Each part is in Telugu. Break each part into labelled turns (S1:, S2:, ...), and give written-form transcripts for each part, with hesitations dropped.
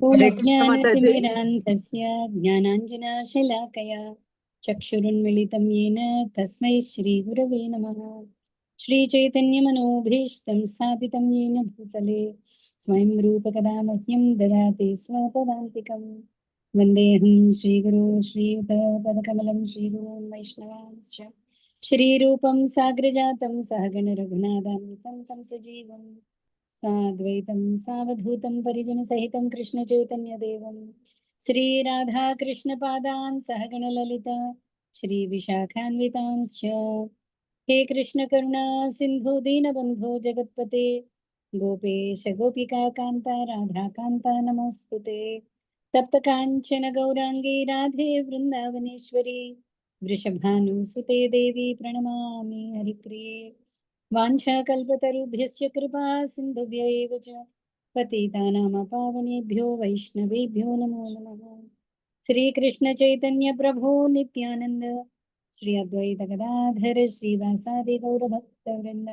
S1: हरे कृष्ण माताजी।
S2: पूर्णज्ञानतिमिरान्धस्य ज्ञानाञ्जनशलाकया चक्षुरुन्मिलितं येन तस्मै श्रीगुरवे नमः। श्रीचैतन्यमनोभीष्टं स्थापितं येन भूतले स्वयं रूपकदा मह्यं ददाति स्वपदान्तिकं। वन्देऽहं श्रीगुरो श्रीयुतपदकमलं श्रीगुरून् वैष्णवांश्च श्रीरूपं साग्रजातं सहगणरघुनाथान्वितं तं सजीवं साद्वैतं सावधूतं परिजनसहितं कृष्णचैतन्यदेवं श्रीराधाकृष्णपादान् सहगणललिता श्रीविशाखान्वितांश्च। हे कृष्ण करुणा सिन्धु दीनबन्धो जगत्पते गोपेश गोपिका कान्ता राधा कान्ता नमोऽस्तुते। तप्त काञ्चन गौराङ्गी राधे वृन्दावनेश्वरी वृषभानुसुते देवी प्रणमामि हरिप्रिये। वाञ्छाकल्पतरुभ्यश्च कृपा सिन्धुभ्य एव च पतितानां पावनेभ्यो वैष्णवेभ्यो नमो नमः। श्रीकृष्ण चैतन्य प्रभो नित्यानंद श्री अद्वैत गदाधर श्रीवासादि गौरभक्तवृंद।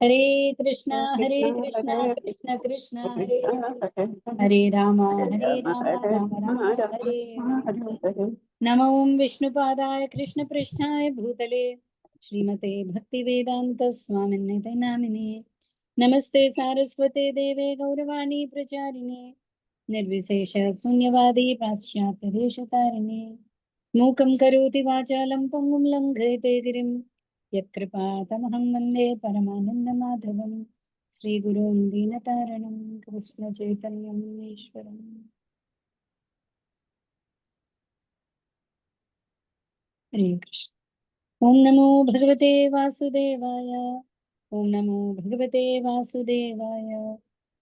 S2: हरे कृष्णा कृष्ण कृष्ण हरे हरे हरे राम राम राम हरे हरे। नमो विष्णुपादाय कृष्णपृष्ठाय भूतले श्रीमते भक्तिवेदांत स्वामिन्निते नामिने। नमस्ते सारस्वते देवे गौरवाणी प्रचारिणे निर्विशेष शून्यवादी पाश्चात्यदेशतारिणे। मूकं करोति वाचालं पङ्गुं लङ्घयते गिरिं यत्कृपातमहं वन्दे परमानन्दमाधवं श्रीगुरुं दीनतारणं कृष्णचैतन्यम् ईश्वरम्। हरे कृष्ण। ओम नमो भगवते वासुदेवाय। ओम नमो भगवते वासुदेवाय।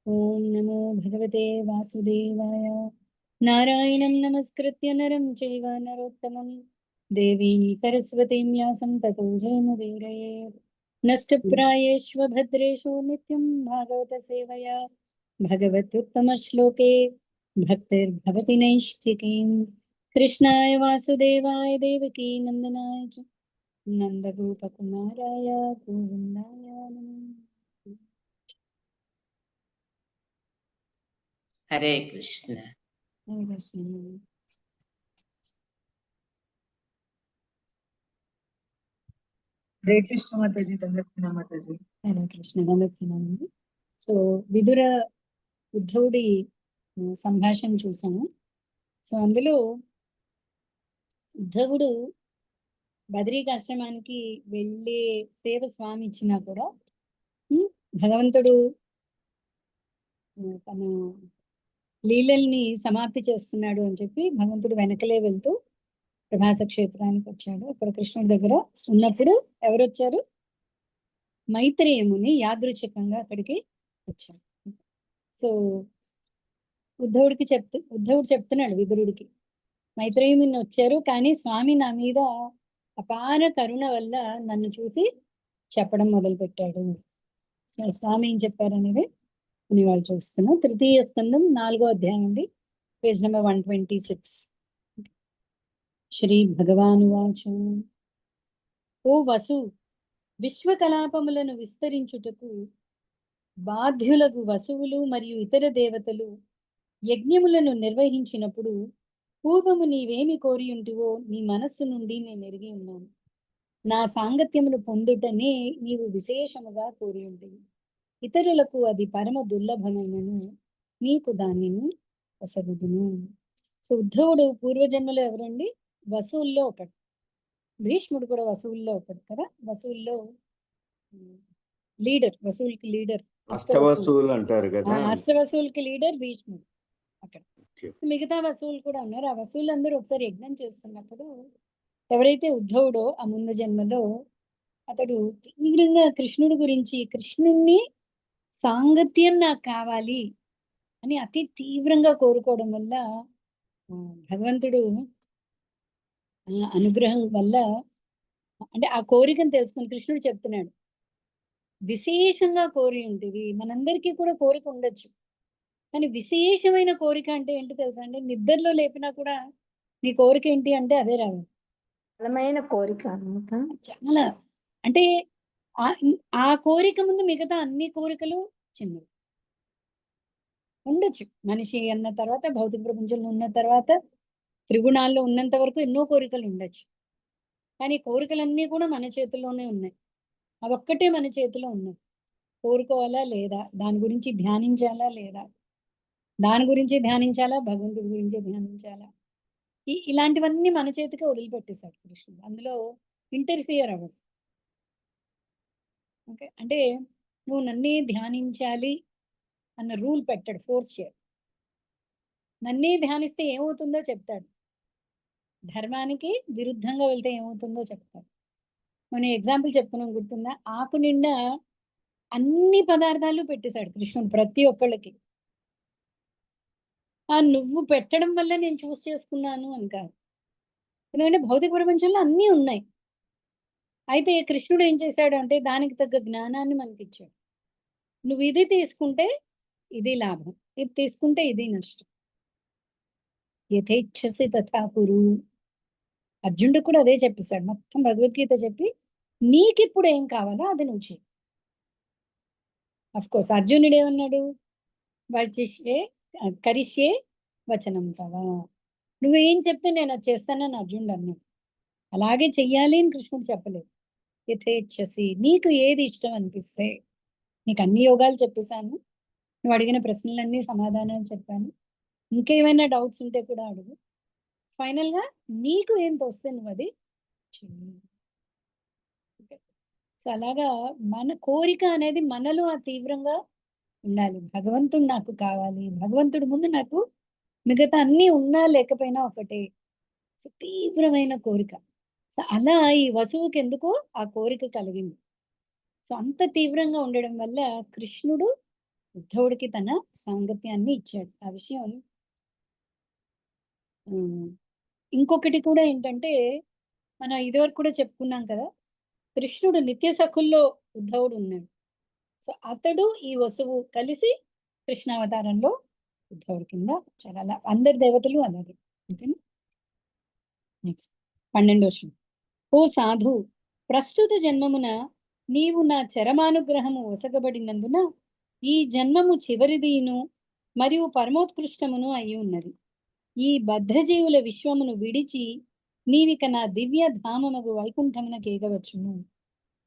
S2: ओम नमो भगवते वासुदेवाय। नारायणं नमस्कृत्य नरं चैव नरोत्तमं देवीं सरस्वतीं व्यासं ततो जयमुदीरये। नष्टप्रायेष्व भद्रेषु नित्यं भागवत सेवया भगवत्युत्तमश्लोके भक्तिर्भवति नैष्ठिकीम्। कृष्णाय वासुदेवाय देवकी नंदनाय च नंदगोपकुमाराय गोविन्दाय नमः।
S1: हरे कृष्ण।
S2: हरे कृष्ण।
S3: हरे कृष्ण माताजी, దండకృష్ణ మాతాజీ।
S2: హరే కృష్ణ దండకృష్ణ। సో విదుర ఉద్ధవుడి సంభాషణ చూసాము. సో అందులో ఉద్ధవుడు బదరీకాశ్రమానికి వెళ్ళే సేవ స్వామి ఇచ్చినా కూడా భగవంతుడు తన లీలల్ని సమాప్తి చేస్తున్నాడు అని చెప్పి భగవంతుడు వెనకలే వెళ్తూ ప్రభాస క్షేత్రానికి వచ్చాడు. అక్కడ కృష్ణుడి దగ్గర ఉన్నప్పుడు ఎవరు వచ్చారు? మైత్రేయముని యాదృచ్ఛికంగా అక్కడికి వచ్చాడు. సో ఉద్ధవుడు చెప్తున్నాడు విదురుడికి, మైత్రేయముని వచ్చారు కానీ స్వామి నా మీద అపార కరుణ వల్ల నన్ను చూసి చెప్పడం మొదలు పెట్టాడు. సో స్వామి ఏం చెప్పారనేది వాళ్ళు చూస్తున్నాం. తృతీయ స్కందం 4వ అధ్యాయం అండి, పేజ్ నెంబర్ 126. శ్రీ భగవానువాచ. ఓ వసు, విశ్వకలాపములను విస్తరించుటకు బాధ్యులకు వసువులు మరియు ఇతర దేవతలు యజ్ఞములను నిర్వహించినప్పుడు పూర్వము నీవేమి కోరి ఉంటివో నీ మనస్సు నుండి నేను ఎరిగి ఉన్నాను. నా సాంగత్యమును పొందుటనే నీవు విశేషముగా కోరి ఉంటివి. ఇతరులకు అది పరమ దుర్లభమైనను నీకు దానిని వసగుదును. సో ఉద్ధవుడు పూర్వజన్మలో ఎవరండి? వసువుల్లో ఒకటి. భీష్ముడు కూడా వసువుల్లో ఒకటి కదా. వసువుల్లో లీడర్, వసువులకి లీడర్
S4: అష్టవసువులు అంటారు కదా.
S2: అష్టవసువులకి లీడర్ భీష్ముడు అక్కడ. మిగతా వసువులు కూడా ఉన్నారు. ఆ వసువులందరూ ఒకసారి యజ్ఞం చేస్తున్నప్పుడు ఎవరైతే ఉద్ధవుడో ఆ ముందు జన్మలో అతడు తీవ్రంగా కృష్ణుడి గురించి, కృష్ణుణ్ణి సాంగత్యం నాకు కావాలి అని అతి తీవ్రంగా కోరుకోవడం వల్ల భగవంతుడు అనుగ్రహం వల్ల, అంటే ఆ కోరికను తెలుసుకుని కృష్ణుడు చెప్తున్నాడు, విశేషంగా కోరి ఉంటుంది. మనందరికీ కూడా కోరిక ఉండొచ్చు, కానీ విశేషమైన కోరిక అంటే ఏంటి తెలుసా అండి? నిద్రలో లేపినా కూడా నీ కోరిక ఏంటి అంటే అదే రావాలి.
S5: బలమైన కోరిక
S2: చాలా, అంటే ఆ కోరిక ముందు మిగతా అన్ని కోరికలు చిన్నవి. ఉండొచ్చు. మనిషి అన్న తర్వాత భౌతిక ప్రపంచంలో ఉన్న తర్వాత త్రిగుణాల్లో ఉన్నంత వరకు ఎన్నో కోరికలు ఉండొచ్చు. కానీ కోరికలన్నీ కూడా మన చేతుల్లోనే ఉన్నాయి. అదొక్కటే మన చేతిలో ఉన్నది. కోరుకోవాలా లేదా, దాని గురించి ధ్యానించాలా లేదా, దాని గురించి ధ్యానించాలా, భగవంతుడి గురించి ధ్యానించాలా, ఇలాంటివన్నీ మన చేతికే వదిలిపెట్టేశాడు కృష్ణుడు. అందులో ఇంటర్ఫియర్ అవ్వదు. ఓకే, అంటే నువ్వు నన్నే ధ్యానించాలి అన్న రూల్ పెట్టాడు, ఫోర్స్ చేయడు. నన్నే ధ్యానిస్తే ఏమవుతుందో చెప్తాడు, ధర్మానికి విరుద్ధంగా వెళ్తే ఏమవుతుందో చెప్తాడు. మనం ఎగ్జాంపుల్ చెప్పుకున్నాం, గుర్తుందా? ఆకు నిండా అన్ని పదార్థాలు పెట్టేశాడు కృష్ణుడు ప్రతి ఒక్కళ్ళకి. నువ్వు పెట్టడం వల్ల నేను చూస్ చేసుకున్నాను అని కాదు. ఎందుకంటే భౌతిక ప్రపంచంలో అన్నీ ఉన్నాయి. అయితే కృష్ణుడు ఏం చేశాడు అంటే దానికి తగ్గ జ్ఞానాన్ని మనకి ఇచ్చాడు. నువ్వు ఇది తీసుకుంటే ఇది లాభం, ఇది తీసుకుంటే ఇది నష్టం. యథేచ్ఛసి తథా కురు. అర్జునుడు కూడా అదే చెప్పేశాడు. మొత్తం భగవద్గీత చెప్పి నీకిప్పుడు ఏం కావాలో అది నువ్వు చెయ్యి. అఫ్ కోర్స్ అర్జునుడు ఏమన్నాడు? వచిష్యే కరిష్యే వచనం తవా. నువ్వేం చెప్తే నేను అది చేస్తానని అర్జునుడు అన్నాడు. అలాగే చెయ్యాలి అని కృష్ణుడు చెప్పలేదు. యథేచ్ఛసి, నీకు ఏది ఇష్టం అనిపిస్తే. నీకు అన్ని యోగాలు చెప్పేశాను, నువ్వు అడిగిన ప్రశ్నలన్నీ సమాధానాలు చెప్పాను. ఇంకేమైనా డౌట్స్ ఉంటే కూడా అడుగు. ఫైనల్గా నీకు ఏం తోస్తే నువ్వు అది చెయ్యి. సో అలాగా మన కోరిక అనేది మనలో ఆ తీవ్రంగా ఉండాలి. భగవంతుడు నాకు కావాలి, భగవంతుడి ముందు నాకు మిగతా అన్నీ ఉన్నా లేకపోయినా ఒకటే. సో తీవ్రమైన కోరిక. సో అలా ఈ వసువుకి ఎందుకో ఆ కోరిక కలిగింది. సో అంత తీవ్రంగా ఉండడం వల్ల కృష్ణుడు ఉద్ధవుడికి తన సాంగత్యాన్ని ఇచ్చాడు. ఆ విషయం ఇంకొకటి కూడా ఏంటంటే, మనం ఇదివరకు కూడా చెప్పుకున్నాం కదా, కృష్ణుడు నిత్య సఖుల్లో ఉద్ధవుడు ఉన్నాడు. సో అతడు ఈ వసువు కలిసి కృష్ణావతారంలో ఉద్ధవుడి కింద వచ్చారు. అలా అందరి దేవతలు అలాగే. ఓకేనా? నెక్స్ట్ 12వ శ్లోకం. ఓ సాధు, ప్రస్తుత జన్మమున నీవు నా చరమానుగ్రహము ఒసగబడినందున ఈ జన్మము చివరిదిను మరియు పరమోత్కృష్టమును అయి ఉన్నది. ఈ బద్ధజీవుల విశ్వమును విడిచి నీవిక నా దివ్య ధామమగు వైకుంఠమున కేగవచ్చును.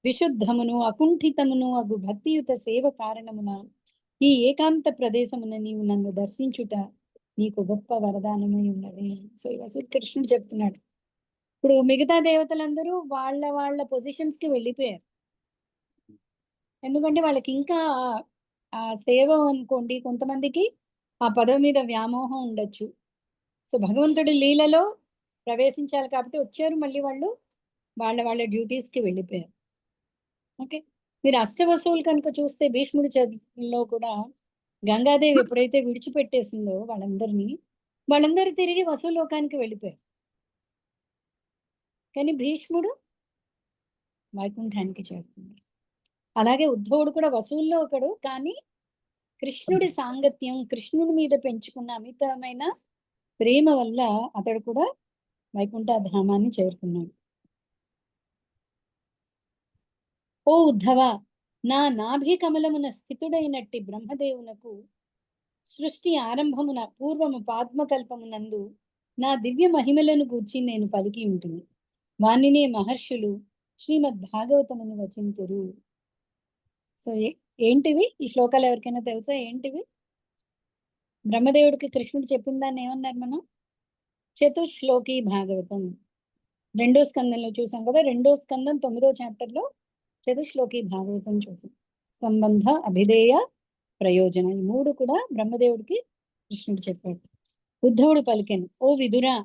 S2: విశుద్ధమును అకుంఠితమును అగు భక్తియుత సేవ కారణమున ఈ ఏకాంత ప్రదేశమున నీవు నన్ను దర్శించుట నీకు గొప్ప వరదానమై ఉన్నది. సో ఈ కృష్ణుడు చెప్తున్నాడు. ఇప్పుడు మిగతా దేవతలందరూ వాళ్ళ వాళ్ళ పొజిషన్స్ కి వెళ్ళిపోయారు. ఎందుకంటే వాళ్ళకి ఇంకా ఆ సేవ అనుకోండి, కొంతమందికి ఆ పదవి మీద వ్యామోహం ఉండొచ్చు. సో భగవంతుడి లీలలో ప్రవేశించాలి కాబట్టి వచ్చారు, మళ్ళీ వాళ్ళు వాళ్ళ వాళ్ళ డ్యూటీస్కి వెళ్ళిపోయారు. ఓకే, మీరు అష్టవసువులు కనుక చూస్తే భీష్ముడి చరిత్రలో కూడా గంగాదేవి ఎప్పుడైతే విడిచిపెట్టేసిందో వాళ్ళందరూ తిరిగి వసులోకానికి వెళ్ళిపోయారు. కానీ భీష్ముడు వైకుంఠానికి చేరుకున్నాడు. అలాగే ఉద్ధవుడు కూడా వసువుల్లో ఒకడు, కానీ కృష్ణుడి సాంగత్యం, కృష్ణుడి మీద పెంచుకున్న అమితమైన ప్రేమ వల్ల అతడు కూడా వైకుంఠ ధామాన్ని చేరుకున్నాడు. ఓ ఉద్ధవ, నా నాభి కమలమున స్థితుడైనట్టి బ్రహ్మదేవునకు సృష్టి ఆరంభమున పూర్వము పాద్మకల్పమునందు నా దివ్య మహిమలను గూర్చి నేను పలికి ఉంటుంది. వానినే మహర్షులు శ్రీమద్ భాగవతముని వచింతురు. సో ఏంటివి ఈ శ్లోకాలు? ఎవరికైనా తెలుసా ఏంటివి? బ్రహ్మదేవుడికి కృష్ణుడు చెప్పిన దాన్ని ఏమన్నారు మనం? చతుశ్లోకి భాగవతం 2వ స్కందంలో చూసాం కదా. 2వ స్కందం 9వ చాప్టర్లో చతుశ్లోకి భాగవతం చూసాం. సంబంధ, అభిధేయ, ప్రయోజన, ఈ 3 కూడా బ్రహ్మదేవుడికి కృష్ణుడు చెప్పాడు. ఉద్ధవుడు పలికెను, ఓ విదురా,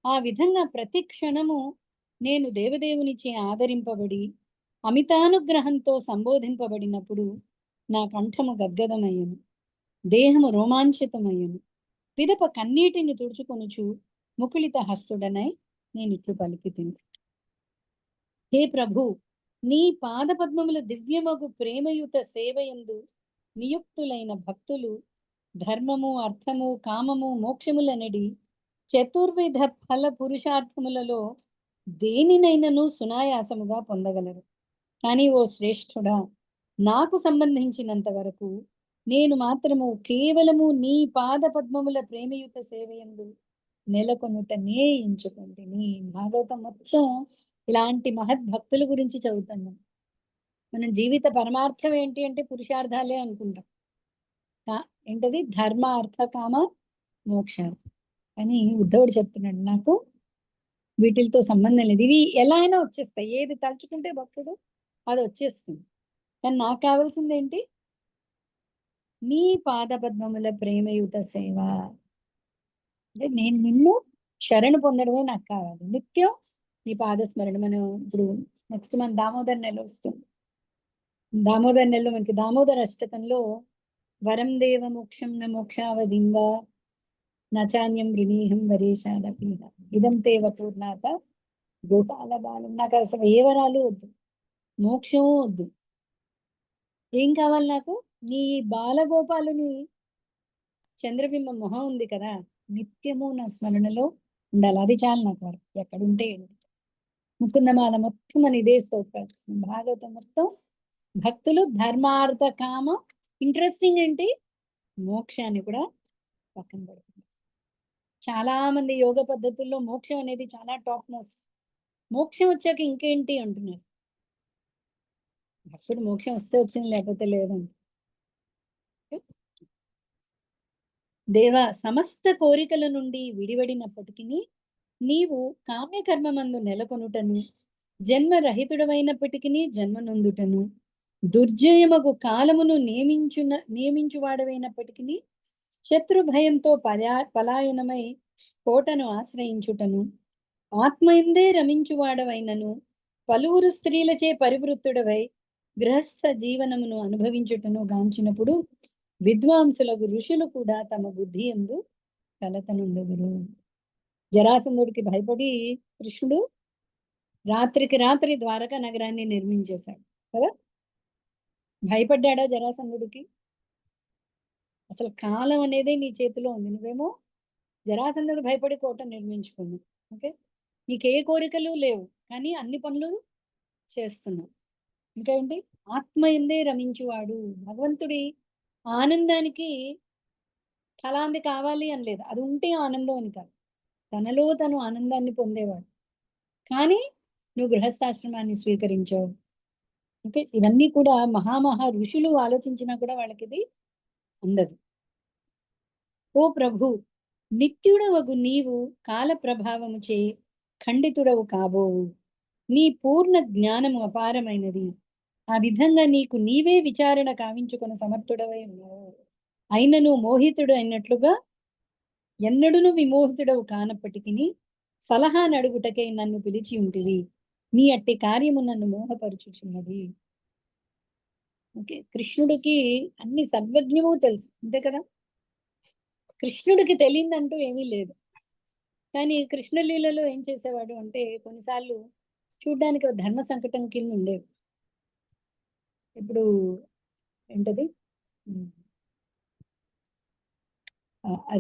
S2: ఆ విధంగా ప్రతి క్షణము నేను దేవదేవునిచే ఆదరింపబడి అమితానుగ్రహంతో సంబోధింపబడినప్పుడు నా కంఠము గద్గదమయ్యను, దేహము రోమాంచితమయ్యను, పిదప కన్నీటిని తుడుచుకొనుచు ముకుళిత హస్తుడనై నేను ఇట్లు పలికితిని. హే ప్రభు, నీ పాదపద్మముల దివ్యమగు ప్రేమయుత సేవయందు నియుక్తులైన భక్తులు ధర్మము, అర్థము, కామము, మోక్షములనడి చతుర్విధ ఫల పురుషార్థములలో దేనినైనను సునాయాసముగా పొందగలరు. కానీ ఓ శ్రేష్ఠుడా, నాకు సంబంధించినంత వరకు నేను మాత్రము కేవలము నీ పాద పద్మముల ప్రేమయుత సేవయందు నెలకొనుటనే ఎంచుకుంటుని. భాగవతం మొత్తం ఇలాంటి మహద్భక్తుల గురించి చదువుతాం. మనం జీవిత పరమార్థం ఏంటి అంటే పురుషార్థాలే అనుకుంటాం. ఏంటది? ధర్మ అర్థ కామ మోక్షాలు. కానీ ఉద్ధవుడు చెప్తున్నాడు, నాకు వీటితో సంబంధం లేదు, ఇవి ఎలా అయినా వచ్చేస్తాయి, ఏది తలుచుకుంటే భక్తుడు అది వచ్చేస్తుంది. కానీ నాకు కావాల్సింది ఏంటి? నీ పాదపద్మముల ప్రేమయుత సేవ. అంటే నేను నిన్ను శరణు పొందడమే నాకు కావాలి. నిత్యం నీ పాదస్మరణ. మనం ఇప్పుడు నెక్స్ట్ మన దామోదర్ నెల వస్తుంది. దామోదర్ నెలలో మనకి దామోదర అష్టకంలో వరం దేవ మోక్షం న మోక్షావధింవ నచాన్యం వృణీహం వరేశాదపీహ ఇదం తేవ పూర్ణాత గోపాల బాలం. నాకు అసలు ఏ వరాలు వద్దు, మోక్షము వద్దు. ఏం కావాలి నాకు? నీ బాలగోపాలుని చంద్రబింబ మొహం ఉంది కదా, నిత్యము నా స్మరణలో ఉండాలి. అది చాలు నాకు వరం. ఎక్కడుంటే ముకుందమాల మొత్తం మన ఇదే స్తోత్రాలు. భాగవతం మొత్తం భక్తులు ధర్మార్థ కామ, ఇంట్రెస్టింగ్ ఏంటి, మోక్షాన్ని కూడా పక్కన పెడుతున్నారు. చాలా మంది యోగ పద్ధతుల్లో మోక్షం అనేది చాలా టాప్ మోస్ట్. మోక్షం వచ్చాక ఇంకేంటి అంటున్నారు. భక్తుడు మోక్షం వస్తే వచ్చింది, లేకపోతే లేదండి. దేవ, సమస్త కోరికల నుండి విడివడినప్పటికీ నీవు కామ్యకర్మమందు నెలకొనుటను, జన్మరహితుడమైనప్పటికీ జన్మనొందుటను, దుర్జయమగు కాలమును నియమించువాడవైనప్పటికీ శత్రు భయంతో పలాయనమై కోటను ఆశ్రయించుటను, ఆత్మయందే రమించువాడవైనను పలువురు స్త్రీలచే పరివృత్తుడవై గృహస్థ జీవనమును అనుభవించుటను గాంచినప్పుడు విద్వాంసులకు ఋషులు కూడా తమ బుద్ధి యందు కలతనుందుదురు. జరాసంధుడికి భయపడి కృష్ణుడు రాత్రికి రాత్రి ద్వారకా నగరాన్ని నిర్మించేశాడు కదా. భయపడ్డాడా జరాసంధుడికి? అసలు కాలం అనేది నీ చేతిలో ఉంది. నువ్వేమో జరాసంధుడు భయపడి కోట నిర్మించుకున్నావు. ఓకే, నీకే కోరికలు లేవు, కానీ అన్ని పనులు చేస్తున్నావు. ఇంకా ఏంటి? ఆత్మ ఎందే రమించువాడు. భగవంతుడి ఆనందానికి ఫలాంది కావాలి అని లేదు, అది ఉంటే ఆనందం అని కాదు, తనలో తను ఆనందాన్ని పొందేవాడు. కానీ నువ్వు గృహస్థాశ్రమాన్ని స్వీకరించావు. ఓకే, ఇవన్నీ కూడా మహామహా ఋషులు ఆలోచించినా కూడా వాళ్ళకి ఇది ఉండదు. ఓ ప్రభు, నిత్యుడవగు నీవు కాల ప్రభావము చే ఖండితుడవు కాబోవు. నీ పూర్ణ జ్ఞానము అపారమైనది. ఆ విధంగా నీకు నీవే విచారణ కావించుకున్న సమర్థుడవై ఉన్నావు. అయినను మోహితుడు అయినట్లుగా ఎన్నడును విమోహితుడవు కానప్పటికీ సలహా నడుగుటకై నన్ను పిలిచి ఉంటివి. నీ అట్టి కార్యము నన్ను మోహపరుచుచున్నది. ఓకే, కృష్ణుడికి అన్ని సర్వజ్ఞము తెలుసు, అంతే కదా. కృష్ణుడికి తెలియదంటూ ఏమీ లేదు. కానీ కృష్ణలీలలో ఏం చేసేవాడు అంటే కొన్నిసార్లు చూడ్డానికి ధర్మ సంకటం కింద ఉండేవి. ఇప్పుడు ఏంటది,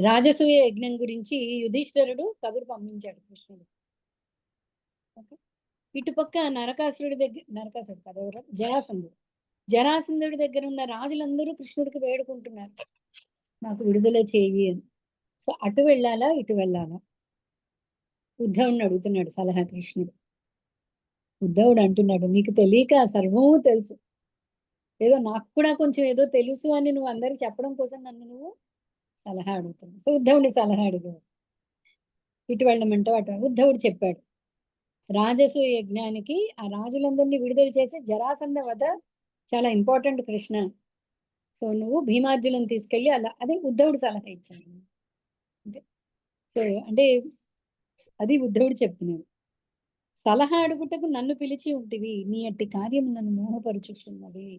S2: రాజసూయ యజ్ఞం గురించి యుధిష్ఠిరుడు కబురు పంపించాడు కృష్ణుడు. ఓకే, ఇటుపక్క నరకాసురుడు కదా, జరాసంధుడి దగ్గర ఉన్న రాజులందరూ కృష్ణుడికి వేడుకుంటున్నారు, నాకు విడుదల చేయి అని. సో అటు వెళ్ళాలా ఇటు వెళ్ళాలా? ఉద్ధవుడిని అడుగుతున్నాడు సలహా కృష్ణుడు. ఉద్ధవుడు అంటున్నాడు, నీకు తెలియక సర్వము తెలుసు, ఏదో నాకు కూడా కొంచెం ఏదో తెలుసు అని నువ్వు అందరికి చెప్పడం కోసం నన్ను నువ్వు సలహా అడుగుతున్నావు. సో ఉద్ధవుడిని సలహా అడిగాడు, ఇటు వెళ్ళమంటావు అటు. ఉద్ధవుడు చెప్పాడు, రాజసూయ యజ్ఞానికి ఆ రాజులందరినీ విడుదల చేసి జరాసంధ వధ చాలా ఇంపార్టెంట్ కృష్ణ. సో నువ్వు భీమార్జులను తీసుకెళ్ళి అలా, అదే ఉద్ధవుడు సలహా ఇచ్చాడు. సో అంటే అది ఉద్ధవుడు చెప్తున్నాడు, సలహా అడుగుటకు నన్ను పిలిచి ఉంటివి, నీ అట్టి కార్యం నన్ను మోహపరుచుతున్నది.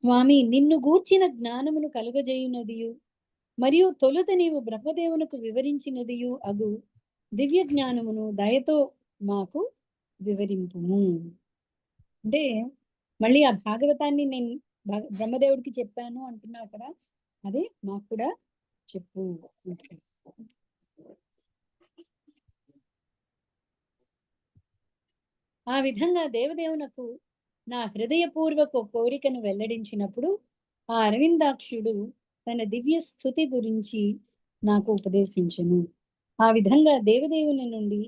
S2: స్వామి, నిన్ను గూర్చిన జ్ఞానమును కలుగజేయునదియు మరియు తొలుత నీవు బ్రహ్మదేవునకు వివరించినదియు అగు దివ్య జ్ఞానమును దయతో మాకు వివరింపుము. అంటే మళ్ళీ ఆ భాగవతాన్ని నేను బ్రహ్మదేవుడికి చెప్పాను అంటున్నావు కదా, అదే మాకు కూడా చెప్పు. ఆ విధంగా దేవదేవునకు నా హృదయపూర్వక కోరికను వెల్లడించినప్పుడు ఆ అరవిందాక్షుడు తన దివ్య స్థుతి గురించి నాకు ఉపదేశించెను. ఆ విధంగా దేవదేవుని నుండి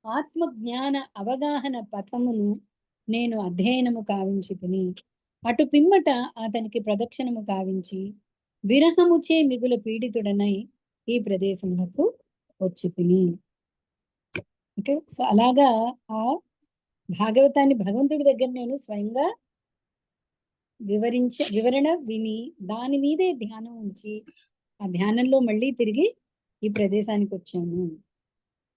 S2: ఆత్మజ్ఞాన అవగాహన పథమును నేను అధ్యయనము కావించి తిని, అటు పిమ్మట అతనికి ప్రదక్షిణము కావించి విరహముచే మిగుల పీడితుడనై ఈ ప్రదేశమునకు వచ్చి తిని. ఓకే, సో అలాగా ఆ భాగవతాన్ని భగవంతుడి దగ్గర నేను స్వయంగా వివరణ విని దాని మీదే ధ్యానం ఉంచి ఆ ధ్యానంలో మళ్ళీ తిరిగి ఈ ప్రదేశానికి వచ్చాను.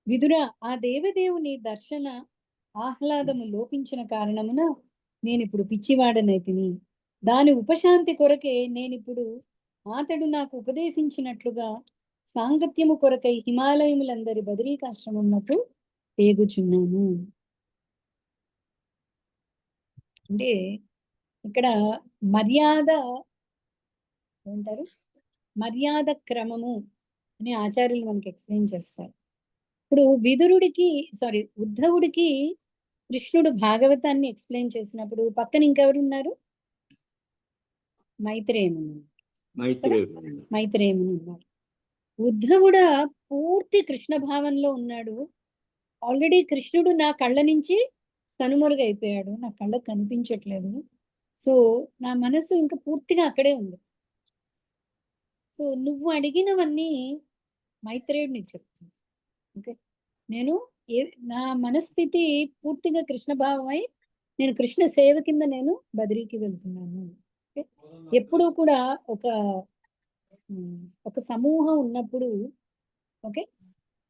S2: విదుర, ఆ దేవదేవుని దర్శన ఆహ్లాదము లోపించిన కారణమున నేను ఇప్పుడు పిచ్చివాడనైతిని. దాని ఉపశాంతి కొరకే నేనిప్పుడు అతడు నాకు ఉపదేశించినట్లుగా సాంగత్యము కొరకై హిమాలయములందరి బదరీకాశ్రమమునకు పేగుచున్నాను. అంటే ఇక్కడ మర్యాద ఏమంటారు, మర్యాద క్రమము అని ఆచార్యులు మనకి ఎక్స్ప్లెయిన్ చేస్తారు. ఇప్పుడు ఉద్ధవుడికి కృష్ణుడు భాగవతాన్ని ఎక్స్ప్లెయిన్ చేసినప్పుడు పక్కన ఇంకెవరున్నారు? మైత్రేయముని ఉన్నారు. ఉద్ధవుడ పూర్తి కృష్ణ భావంలో ఉన్నాడు. ఆల్రెడీ కృష్ణుడు నా కళ్ళ నుంచి కనుమరుగైపోయాడు, నా కళ్ళకు కనిపించట్లేదు. సో నా మనసు ఇంకా పూర్తిగా అక్కడే ఉంది. సో నువ్వు అడిగినవన్నీ మైత్రేయుడిని చెప్తుంది. ఓకే, నేను నా మనస్థితి పూర్తిగా కృష్ణ భావమై నేను కృష్ణ సేవ కింద నేను బదరీకి వెళ్తున్నాను. ఓకే, ఎప్పుడూ కూడా ఒక సమూహం ఉన్నప్పుడు ఓకే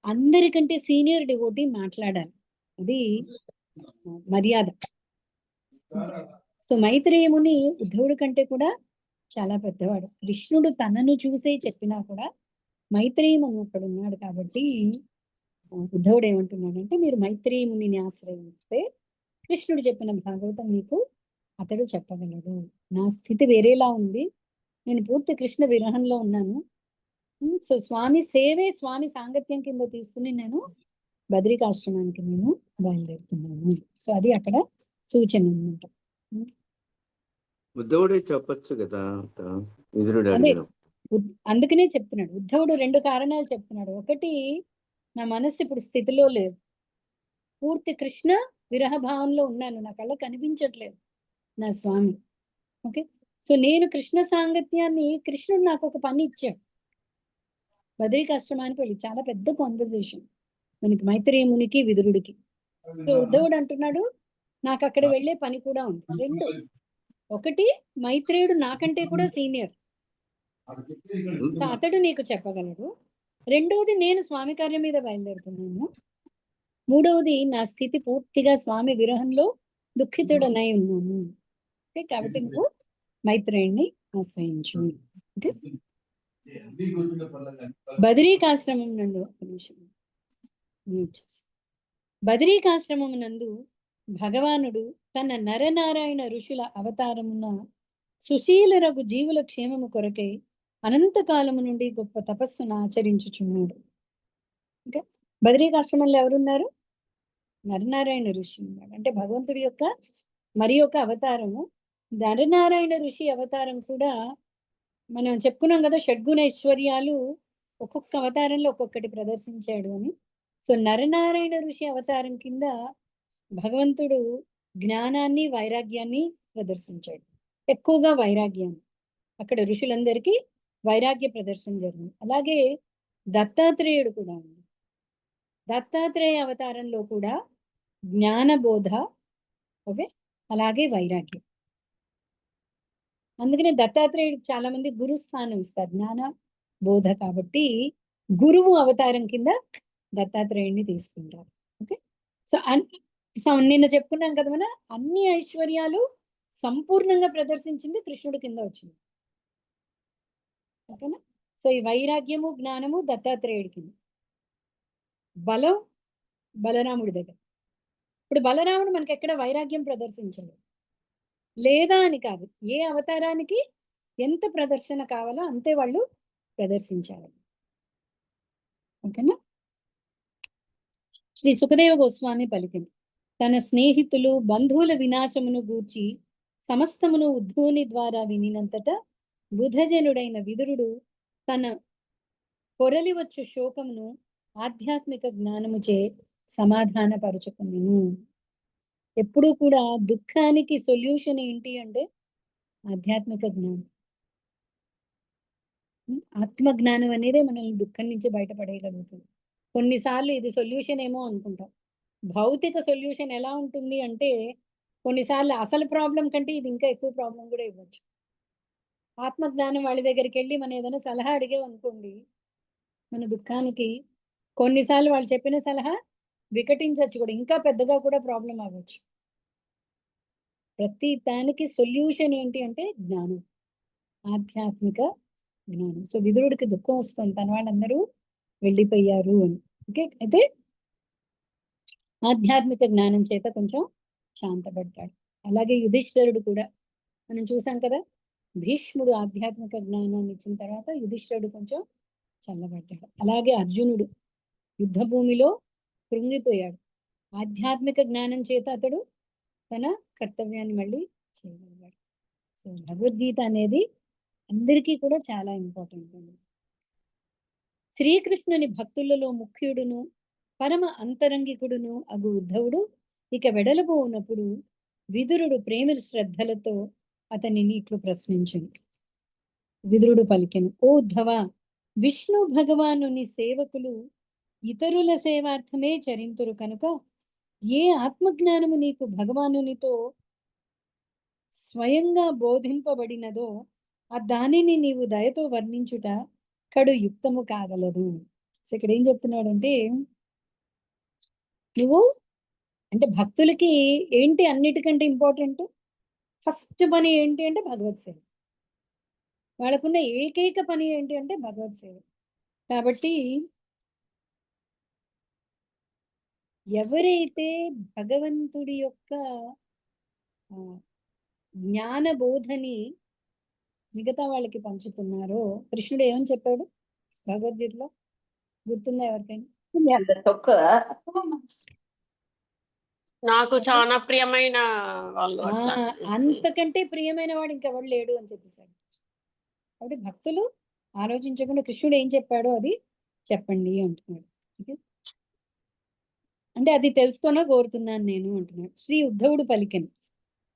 S2: అందరికంటే సీనియర్ డివోటీ మాట్లాడాలి, అది మర్యాద. సో మైత్రేయముని ఉద్ధవుడి కంటే కూడా చాలా పెద్దవాడు. కృష్ణుడు తనను చూసే చెప్పినా కూడా మైత్రేయముని అక్కడ ఉన్నాడు కాబట్టి ఉద్ధవుడు ఏమంటున్నాడంటే, మీరు మైత్రేయముని ఆశ్రయిస్తే కృష్ణుడు చెప్పిన భాగవతం మీకు అతడు చెప్పగలడు. నా స్థితి వేరేలా ఉంది, నేను పూర్తి కృష్ణ విరహంలో ఉన్నాను. సో స్వామి సేవే స్వామి సాంగత్యం కింద తీసుకుని నేను బద్రికాశ్రమానికి నేను బయలుదేరుతున్నాను. సో అది అక్కడ సూచన అన్నమాట.
S4: ఉద్ధవుడే చెప్పచ్చు కదా,
S2: అదే అందుకనే చెప్తున్నాడు ఉద్ధవుడు. 2 కారణాలు చెప్తున్నాడు. ఒకటి, నా మనస్సు ఇప్పుడు స్థితిలో లేదు, పూర్తి కృష్ణ విరహ భావంలో ఉన్నాను, నా కళ్ళ కనిపించట్లేదు నా స్వామి. ఓకే, సో నేను కృష్ణ సాంగత్యాన్ని, కృష్ణుడు నాకు ఒక పని ఇచ్చాడు, బద్రికాశ్రమానికి వెళ్ళి. చాలా పెద్ద కాన్వర్సేషన్ మనకి మైత్రేయమునికి విదురుడికి. సో ఉద్ధవుడు అంటున్నాడు, నాకు అక్కడ వెళ్ళే పని కూడా ఉంది. 2, ఒకటి మైత్రేయుడు నాకంటే కూడా సీనియర్, అతడు నీకు చెప్పగలడు. 2వది, నేను స్వామి కార్యం మీద బయలుదేరుతున్నాను. 3వది, నా స్థితి పూర్తిగా స్వామి విరహంలో దుఃఖితుడనై ఉన్నాను. కాబట్టి నువ్వు మైత్రేయుడిని ఆశ్రయించు. బదరీకాశ్రమం నందు బదరీకాశ్రమం నందు భగవానుడు తన నరనారాయణ ఋషుల అవతారమున సుశీలరగు జీవుల క్షేమము కొరకై అనంతకాలము నుండి గొప్ప తపస్సును ఆచరించుచున్నాడు. ఓకే, బదరీకాశ్రమంలో ఎవరున్నారు? నరనారాయణ ఋషి ఉన్నాడు. అంటే భగవంతుడి యొక్క మరి ఒక అవతారము. నరనారాయణ ఋషి అవతారం కూడా మనం చెప్పుకున్నాం కదా, షడ్గుణ ఐశ్వర్యాలు ఒక్కొక్క అవతారంలో ఒక్కొక్కటి ప్రదర్శించాడు అని. సో నరనారాయణ ఋషి అవతారం కింద భగవంతుడు జ్ఞానాన్ని వైరాగ్యాన్ని ప్రదర్శించాడు, ఎక్కువగా వైరాగ్యాన్ని. అక్కడ ఋషులందరికీ వైరాగ్య ప్రదర్శన జరిగింది. అలాగే దత్తాత్రేయుడు కూడా ఉంది. దత్తాత్రేయ అవతారంలో కూడా జ్ఞానబోధ, ఓకే, అలాగే వైరాగ్యం. అందుకనే దత్తాత్రేయుడికి చాలా మంది గురుస్థానం ఇస్తారు, జ్ఞాన బోధ. కాబట్టి గురువు అవతారం కింద దత్తాత్రేయుడిని తీసుకుంటారు. ఓకే, సో నిన్న చెప్పుకున్నాం కదా, మన అన్ని ఐశ్వర్యాలు సంపూర్ణంగా ప్రదర్శించింది కృష్ణుడి కింద వచ్చింది. ఓకేనా? సో ఈ వైరాగ్యము జ్ఞానము దత్తాత్రేయుడి కింద, బలం బలరాముడి దగ్గర. ఇప్పుడు బలరాముడు మనకి ఎక్కడ వైరాగ్యం ప్రదర్శించాడు లేదా అని కాదు, ఏ అవతారానికి ఎంత ప్రదర్శన కావాలో అంతే వాళ్ళు ప్రదర్శించారు. ఓకేనా? శ్రీ సుఖదేవ గోస్వామి పలికింది, తన స్నేహితులు బంధువుల వినాశమును గూర్చి సమస్తమును ఉద్ధవుని ద్వారా వినినంతట బుధజనుడైన విదురుడు తన పొరలివచ్చు శోకమును ఆధ్యాత్మిక జ్ఞానముచే సమాధానపరుచుకునేను. ఎప్పుడూ కూడా దుఃఖానికి సొల్యూషన్ ఏంటి అంటే ఆధ్యాత్మిక జ్ఞానం. ఆత్మ జ్ఞానం అనేదే మనల్ని దుఃఖం నుంచి బయటపడేయగలుగుతుంది. కొన్నిసార్లు ఇది సొల్యూషన్ ఏమో అనుకుంటాం. భౌతిక సొల్యూషన్ ఎలా ఉంటుంది అంటే కొన్నిసార్లు అసలు ప్రాబ్లం కంటే ఇది ఇంకా ఎక్కువ ప్రాబ్లం కూడా ఇవ్వచ్చు. ఆత్మ జ్ఞానం వాళ్ళ దగ్గరికి వెళ్ళి మనం ఏదైనా సలహా అడిగాం అనుకోండి, మన దుఃఖానికి కొన్నిసార్లు వాళ్ళు చెప్పిన సలహా వికటించవచ్చు కూడా, ఇంకా పెద్దగా కూడా ప్రాబ్లం అవ్వచ్చు. ప్రతి దానికి సొల్యూషన్ ఏంటి అంటే జ్ఞానం, ఆధ్యాత్మిక జ్ఞానం. సో విదురుడికి దుఃఖం వస్తుంది, తన వాళ్ళందరూ వెళ్ళిపోయారు అని. ఓకే, అయితే ఆధ్యాత్మిక జ్ఞానం చేత కొంచెం శాంతపడ్డాడు. అలాగే యుధిష్ఠిరుడు కూడా మనం చూసాం కదా, భీష్ముడు ఆధ్యాత్మిక జ్ఞానాన్ని ఇచ్చిన తర్వాత యుధిష్ఠిరుడు కొంచెం చల్లబడ్డాడు. అలాగే అర్జునుడు యుద్ధ భూమిలో కృంగిపోయాడు. ఆధ్యాత్మిక జ్ఞానం చేత అతడు తన కర్తవ్యాన్ని మళ్ళీ చేయగలిగాడు. సో భగవద్గీత అనేది అందరికీ కూడా చాలా ఇంపార్టెంట్ అండి. శ్రీకృష్ణుని భక్తులలో ముఖ్యుడును పరమ అంతరంగికుడును అగు ఉద్ధవుడు ఇక వెడలబోనప్పుడు విదురుడు ప్రేమ శ్రద్ధలతో అతనిని ఇట్లు ప్రశ్నించును. విదురుడు పలికెను, ఓ ఉద్ధవ, విష్ణు భగవానుని సేవకులు ఇతరుల సేవార్థమే చరింతురు కనుక ఏ ఆత్మజ్ఞానము నీకు భగవానునితో స్వయంగా బోధింపబడినదో ఆ దానిని నీవు దయతో వర్ణించుట కడు యుక్తము కాగలదు. సో ఇక్కడ ఏం చెప్తున్నాడంటే, నువ్వు అంటే భక్తులకి ఏంటి అన్నిటికంటే ఇంపార్టెంట్, ఫస్ట్ పని ఏంటి అంటే భగవత్ సేవ. వాళ్ళకున్న ఏకైక పని ఏంటి అంటే భగవత్ సేవ. కాబట్టి ఎవరైతే భగవంతుడి యొక్క జ్ఞాన బోధని మిగతా వాళ్ళకి పంచుతున్నారో, కృష్ణుడు ఏమని చెప్పాడు భగవద్గీతలో, గుర్తుందా ఎవరికైనా?
S6: నాకు చాలా ప్రియమైన వాళ్ళు అట్లా
S2: అంతకంటే ప్రియమైన వాడు ఇంకెవడు లేడు అని చెప్పేశాడు. కాబట్టి భక్తులు ఆలోచించకుండా కృష్ణుడు ఏం చెప్పాడో అది చెప్పండి అంటున్నాడు. అంటే అది తెలుసుకొన కోరుతున్నాను నేను అంటున్నాడు. శ్రీ ఉద్ధవుడు పలికెను,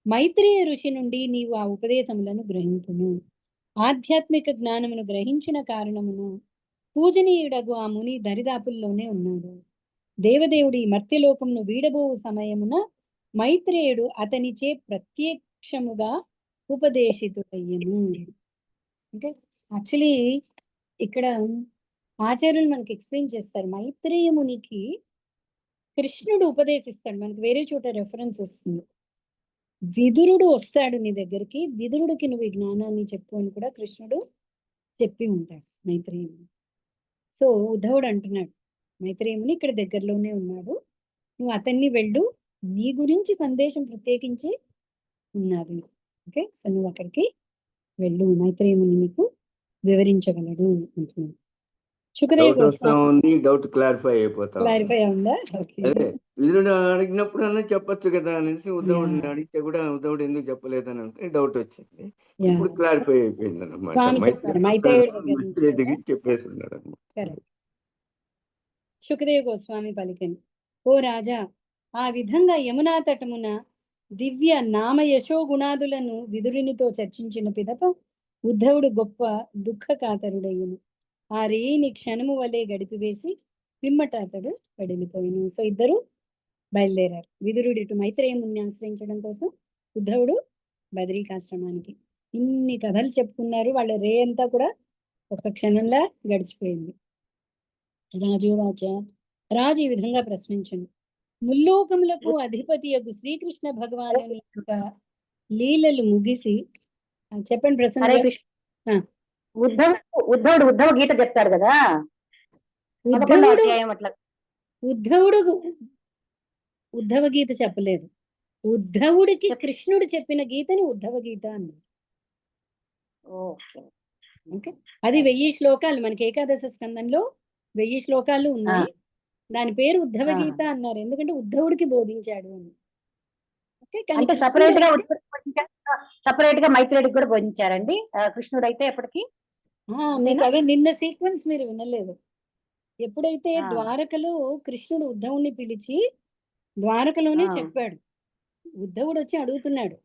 S2: మైత్రేయ ఋషి నుండి నీవు ఆ ఉపదేశములను గ్రహింపును. ఆధ్యాత్మిక జ్ఞానమును గ్రహించిన కారణమును పూజనీయుడగు ఆ ముని దరిదాపుల్లోనే ఉన్నాడు. దేవదేవుడి మర్త్యలోకమును వీడబో సమయమున మైత్రేయుడు అతనిచే ప్రత్యక్షముగా ఉపదేశితుడయ్యను. అంటే యాక్చువల్లీ ఇక్కడ ఆచార్యులు మనకి ఎక్స్ప్లెయిన్ చేస్తారు. మైత్రేయ మునికి కృష్ణుడు ఉపదేశిస్తాడు, మనకి వేరే చోట రెఫరెన్స్ వస్తుంది. విదురుడు వస్తాడు నీ దగ్గరికి, విదురుడికి నువ్వు ఈ జ్ఞానాన్ని చెప్పు అని కూడా కృష్ణుడు చెప్పి ఉంటాడు మైత్రేయుని. సో ఉద్ధవుడు అంటున్నాడు, మైత్రేయుని ఇక్కడ దగ్గరలోనే ఉన్నాడు, నువ్వు అతన్ని వెళ్ళు, నీ గురించి సందేశం ప్రత్యేకించి ఉన్నది. ఓకే, సో నువ్వు అక్కడికి వెళ్ళు, మైత్రేయుని నీకు వివరించగలడు అంటున్నాడు.
S4: డౌట్ క్లారిఫై అయిపోతా,
S2: క్లారిఫై ఉందా?
S4: అదే విదురుడు అడిగినప్పుడు అన్న చెప్పొచ్చు కదా అనేసి ఉద్ధవుడిని అడిగితే కూడా ఉద్ధవుడు ఎందుకు చెప్పలేదని అంటే డౌట్ వచ్చింది. ఇప్పుడు క్లారిఫై అయిపోయింది అనమాట. చెప్పేసి ఉన్నాడు అనమాట.
S2: శుకదేవ గోస్వామి పలికెను, ఓ రాజా, ఆ విధంగా యమునా తటమున దివ్య నామ యశోగుణాదులను విదురునితో చర్చించిన పిదప ఉద్ధవుడు గొప్ప దుఃఖ కాతరుడయ్యను. ఆ రేయిని క్షణము వలె గడిపివేసి పిమ్మట అతడు వెడలిపోయిను. సో ఇద్దరు బయలుదేరారు. విదురుడు ఇటు మైత్రేయముని ఆశ్రయించడం కోసం, ఉద్ధవుడు బదరీకాశ్రమానికి. ఇన్ని కథలు చెప్పుకున్నారు, వాళ్ళ రే అంతా కూడా ఒక క్షణంలా గడిచిపోయింది. రాజువాచ, రాజు ఈ విధంగా ప్రశ్నించును, ముల్లోకములకు అధిపతి యొక్క శ్రీకృష్ణ భగవాను యొక్క లీలలు ముగిసి, చెప్పండి ప్రసన్న.
S5: ఉద్ధవుడు గీత చెప్తాడు కదా,
S2: ఉద్ధవ గీత చెప్పలేదు. ఉద్ధవుడికి కృష్ణుడు చెప్పిన గీతని ఉద్ధవ గీత అన్నారు. ఓకే, అది 1000 శ్లోకాలు. మనకి ఏకాదశ స్కందంలో 1000 శ్లోకాలు ఉన్నాయి. దాని పేరు ఉద్ధవ గీత అన్నారు, ఎందుకంటే ఉద్ధవుడికి బోధించాడు అని. ఓకే, కానీ
S5: అంటే సపరేట్ గా సపరేట్ గా మైత్రేయుడికి కూడా బోధించారండి కృష్ణుడు అయితే ఎప్పటికీ.
S2: మీకు అదే నిన్న సీక్వెన్స్ మీరు వినలేదు. ఎప్పుడైతే
S5: ఆ.
S2: ద్వారకలో కృష్ణుడు ఉద్ధవుణ్ణి పిలిచి ద్వారకలోనే
S5: ఆ.
S2: చెప్పాడు, ఉద్ధవుడు వచ్చి అడుగుతున్నాడు,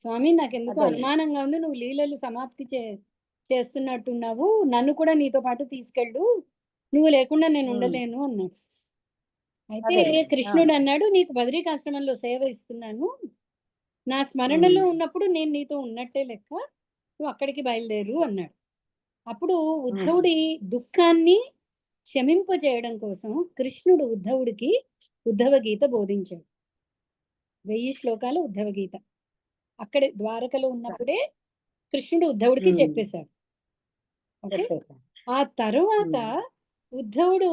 S2: స్వామి నాకెందుకు
S5: అదే.
S2: అనుమానంగా ఉంది, నువ్వు లీలలు సమాప్తి చేస్తున్నట్టున్నావు, నన్ను కూడా నీతో పాటు తీసుకెళ్ళు, నువ్వు లేకుండా నేను ఉండలేను అన్నాడు. అయితే
S5: అదే.
S2: కృష్ణుడు అన్నాడు, నీకు బదరికాశ్రమంలో సేవ ఇస్తున్నాను, నా స్మరణలో ఉన్నప్పుడు నేను నీతో ఉన్నట్టే లెక్క, నువ్వు అక్కడికి బయలుదేరు అన్నాడు. అప్పుడు ఉద్ధవుడి దుఃఖాన్ని క్షమింపజేయడం కోసం కృష్ణుడు ఉద్ధవుడికి ఉద్ధవ గీత బోధించాడు. 1000 శ్లోకాలు ఉద్ధవ గీత అక్కడే ద్వారకలో ఉన్నప్పుడే కృష్ణుడు ఉద్ధవుడికి చెప్పేశాడు. ఓకే, ఆ తరువాత ఉద్ధవుడు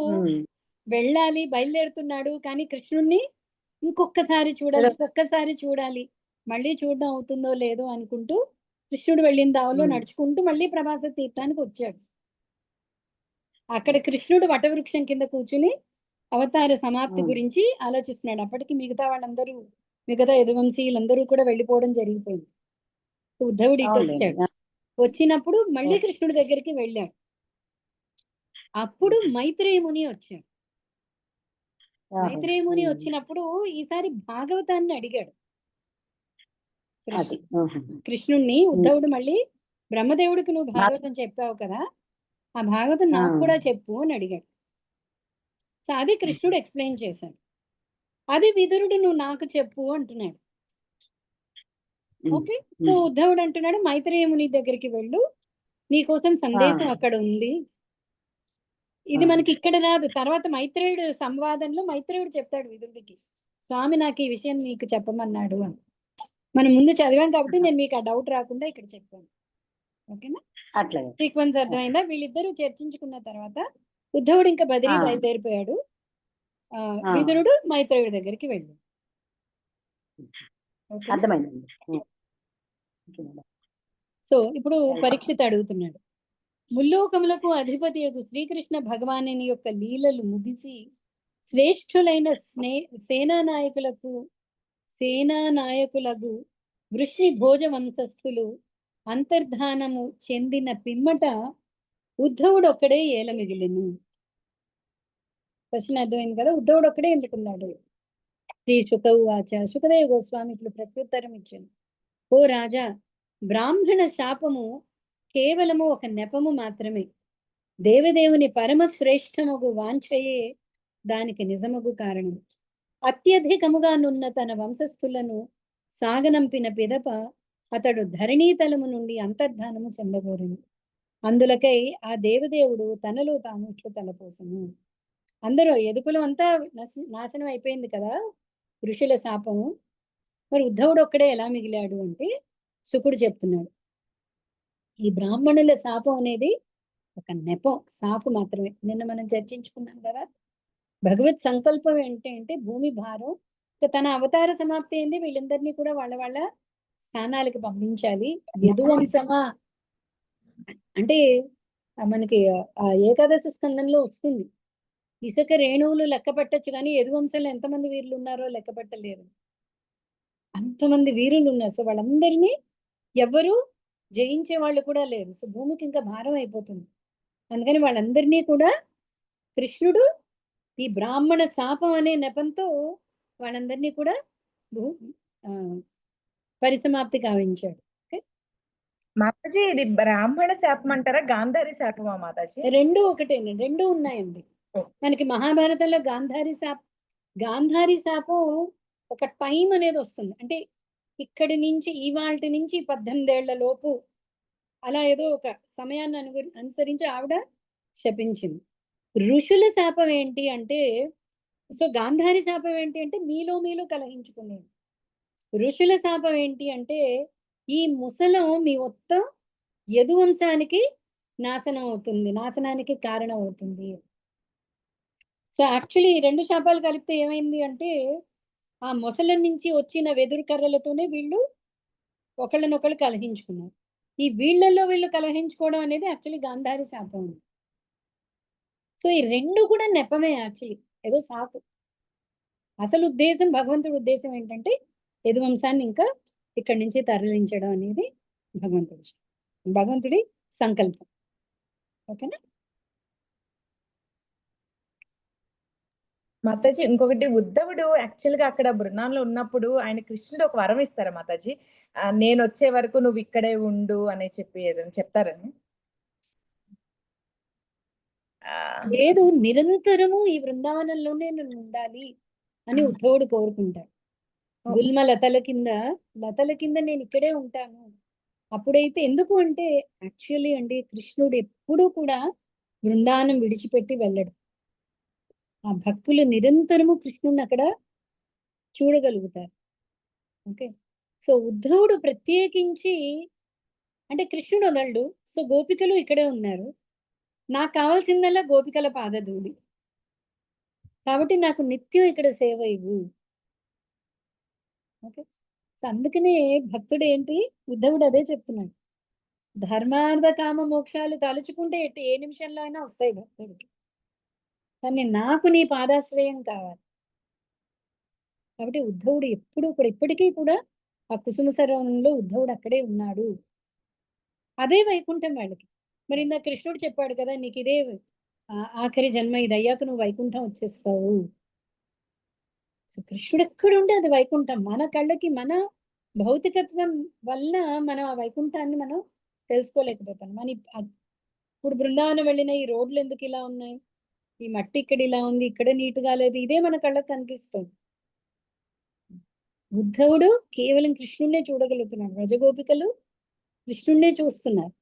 S2: వెళ్ళాలి, బయలుదేరుతున్నాడు, కానీ కృష్ణుడిని ఇంకొకసారి చూడాలి, మళ్ళీ చూడడం అవుతుందో లేదో అనుకుంటూ కృష్ణుడు వెళ్ళిన దావలో నడుచుకుంటూ మళ్ళీ ప్రభాస తీర్థానికి వచ్చాడు. అక్కడ కృష్ణుడు వటవృక్షం కింద కూర్చుని అవతార సమాప్తి గురించి ఆలోచిస్తున్నాడు. అప్పటికి మిగతా యదువంశీయులందరూ కూడా వెళ్ళిపోవడం జరిగిపోయింది. ఉద్ధవుడు ఇటు వచ్చాడు. వచ్చినప్పుడు మళ్ళీ కృష్ణుడి దగ్గరికి వెళ్ళాడు. అప్పుడు మైత్రేయ ముని వచ్చాడు. మైత్రేయ ముని వచ్చినప్పుడు ఈసారి భాగవతాన్ని అడిగాడు కృష్ణుణ్ణి. ఉద్ధవుడు మళ్ళీ బ్రహ్మదేవుడికి నువ్వు భాగవతం చెప్పావు కదా, ఆ భాగవతం నాకు కూడా చెప్పు అని అడిగాడు. సో అది కృష్ణుడు ఎక్స్ప్లెయిన్ చేశాడు. అది విదురుడు నువ్వు నాకు చెప్పు అంటున్నాడు. ఓకే, సో ఉద్ధవుడు అంటున్నాడు, మైత్రేయ ముని దగ్గరికి వెళ్ళు, నీకోసం సందేశం అక్కడ ఉంది. ఇది మనకి ఇక్కడ రాదు, తర్వాత మైత్రేయుడు సంవాదంలో మైత్రేయుడు చెప్తాడు విదురుడికి, స్వామి నాకు ఈ విషయం నీకు చెప్పమన్నాడు అని. మనం ముందు చదివాం కాబట్టి నేను మీకు ఆ డౌట్ రాకుండా ఇక్కడ చెప్పాను. ఓకేనా,
S5: అట్లా
S2: సీక్వెన్స్ అర్థమైందా? వీళ్ళిద్దరూ చర్చించుకున్న తర్వాత ఉద్ధవుడు ఇంకా బదిరి బయలుదేరిపోయాడు. విదురుడు మైత్రేయుడి దగ్గరికి వెళ్ళాడు.
S5: అర్థమైంది.
S2: సో ఇప్పుడు పరీక్షిత్ అడుగుతున్నాడు, ముల్లోకములకు అధిపతి శ్రీకృష్ణ భగవానుని యొక్క లీలలు ముగిసి శ్రేష్ఠులైన సేనానాయకులకు వృష్ణి భోజ వంశస్థులు అంతర్ధానము చెందిన పిమ్మట ఉద్ధవుడు ఒక్కడే ఏల మిగిలిను. ప్రశ్న అర్థమైంది కదా, ఉద్ధవుడు ఒక్కడే ఎందుకున్నాడు? శ్రీ శుకవాచ, శుకదేవ గోస్వామి ఇట్లు ప్రత్యుత్తరం ఇచ్చాను, ఓ రాజా, బ్రాహ్మణ శాపము కేవలము ఒక నెపము మాత్రమే. దేవదేవుని పరమ శ్రేష్టమగు వాంఛయే దానికి నిజమగు కారణం. అత్యధికముగానున్న తన వంశస్థులను సాగనంపిన పిదప అతడు ధరణీతలము నుండి అంతర్ధానము చెందగోరును. అందులకై ఆ దేవదేవుడు తనలో తాను ఇట్లు తలపోసను. అందరూ ఎదుకులం అంతా నాశనం అయిపోయింది కదా ఋషుల శాపము, మరి ఉద్ధవుడు ఒక్కడే ఎలా మిగిలాడు అంటే శుకుడు చెప్తున్నాడు, ఈ బ్రాహ్మణుల శాపం అనేది ఒక నెపం, సాకు మాత్రమే. నిన్న మనం చర్చించుకున్నాం కదా, భగవత్ సంకల్పం ఏంటంటే భూమి భారం, తన అవతార సమాప్తి అయింది, వీళ్ళందరినీ కూడా వాళ్ళ స్థానాలకు పంపించాలి. యదువంశమా అంటే మనకి ఆ ఏకాదశ స్కందంలో వస్తుంది, ఇసుక రేణువులు లెక్క పెట్టచ్చు కానీ యదువంశంలో ఎంతమంది వీరులు ఉన్నారో లెక్క పెట్టలేరు, అంతమంది వీరులు ఉన్నారు. సో వాళ్ళందరినీ ఎవరు జయించే వాళ్ళు కూడా లేరు. సో భూమికి ఇంకా భారం అయిపోతుంది. అందుకని వాళ్ళందరినీ కూడా కృష్ణుడు ఈ బ్రాహ్మణ శాపం అనే నెపంతో వాళ్ళందరినీ కూడా పరిసమాప్తి కావించాడు.
S3: మాతాజీ ఇది బ్రాహ్మణ శాపం అంటారా, గాంధారి శాపమా మాతాజీ?
S2: రెండు ఒకటేనండి, రెండు ఉన్నాయండి. మనకి మహాభారతంలో గాంధారి శాపం ఒక టైం అనేది వస్తుంది, అంటే ఇక్కడి నుంచి ఇవాల్టి నుంచి 18 ఏళ్ల లోపు అలా ఏదో ఒక సమయాన్ని అనుసరించి ఆవిడ శపించింది. ఋషుల శాపం ఏంటి అంటే, సో గాంధారి శాపం ఏంటి అంటే మీలో కలహించుకునేది. ఋషుల శాపం ఏంటి అంటే ఈ ముసలం మీ మొత్తం యదువంశానికి నాశనం అవుతుంది, నాశనానికి కారణం అవుతుంది. సో యాక్చువల్లీ ఈ రెండు శాపాలు కలిపితే ఏమైంది అంటే ఆ మొసల నుంచి వచ్చిన వెదురు కర్రలతోనే వీళ్ళు ఒకళ్ళనొకళ్ళు కలహించుకున్నారు. ఈ వీళ్ళల్లో వీళ్ళు కలహించుకోవడం అనేది యాక్చువల్లీ గాంధారి శాపం. సో ఈ రెండు కూడా నెపమే యాక్చువల్లీ. ఏదో సాకు. అసలు ఉద్దేశం, భగవంతుడి ఉద్దేశం ఏంటంటే యదువంశాన్ని ఇంకా ఇక్కడి నుంచి తరలించడం అనేది భగవంతుడి సంకల్పం. ఓకేనా?
S3: మాతాజీ ఇంకొకటి, ఉద్ధవుడు యాక్చువల్ గా అక్కడ బృందావనంలో ఉన్నప్పుడు ఆయన కృష్ణుడు ఒక వరం ఇస్తారా మాతాజీ? నేను వచ్చే వరకు నువ్వు ఇక్కడే ఉండు అని చెప్పి ఏదైనా చెప్తారని?
S2: లేదు, నిరంతరము ఈ బృందావనంలోనే నేను ఉండాలి అని ఉద్ధవుడు కోరుకుంటాడు. గుల్మ లతల కింద నేను ఇక్కడే ఉంటాను. అప్పుడైతే ఎందుకు అంటే యాక్చువల్లీ అండి కృష్ణుడు ఎప్పుడూ కూడా బృందావనం విడిచిపెట్టి వెళ్ళడు. ఆ భక్తులు నిరంతరము కృష్ణుడిని అక్కడ చూడగలుగుతారు. ఓకే, సో ఉద్ధవుడు ప్రత్యేకించి అంటే కృష్ణుడు వదలడు, సో గోపికలు ఇక్కడే ఉన్నారు, నాకు కావాల్సిందల్లా గోపికల పాదధూళి, కాబట్టి నాకు నిత్యం ఇక్కడ సేవ ఇవ్వు. ఓకే, సో అందుకనే భక్తుడు ఏంటి, ఉద్ధవుడు అదే చెప్తున్నాడు, ధర్మార్థ కామ మోక్షాలు తలుచుకుంటే ఏ నిమిషంలో అయినా వస్తాయి భక్తుడికి, కానీ నాకు నీ పాదాశ్రయం కావాలి. కాబట్టి ఉద్ధవుడు ఎప్పుడు కూడా ఇప్పటికీ కూడా ఆ కుసుమ సరోవరంలో ఉద్ధవుడు అక్కడే ఉన్నాడు. అదే వైకుంఠం వాళ్ళకి. మరి ఇందాక కృష్ణుడు చెప్పాడు కదా, నీకు ఇదే ఆఖరి జన్మ, ఇది అయ్యాక నువ్వు వైకుంఠం వచ్చేస్తావు. సో కృష్ణుడు ఎక్కడుంటే అది వైకుంఠం. మన కళ్ళకి మన భౌతికత్వం వల్ల మనం ఆ వైకుంఠాన్ని మనం తెలుసుకోలేకపోతాం. ఇప్పుడు బృందావనం వెళ్ళిన ఈ రోడ్లు ఎందుకు ఇలా ఉన్నాయి, ఈ మట్టి ఇక్కడ ఇలా ఉంది, ఇక్కడ నీట్గా లేదు, ఇదే మన కళ్ళకు కనిపిస్తుంది. ఉద్ధవుడు కేవలం కృష్ణుడినే చూడగలుగుతున్నాడు, రజగోపికలు కృష్ణుడినే చూస్తున్నారు.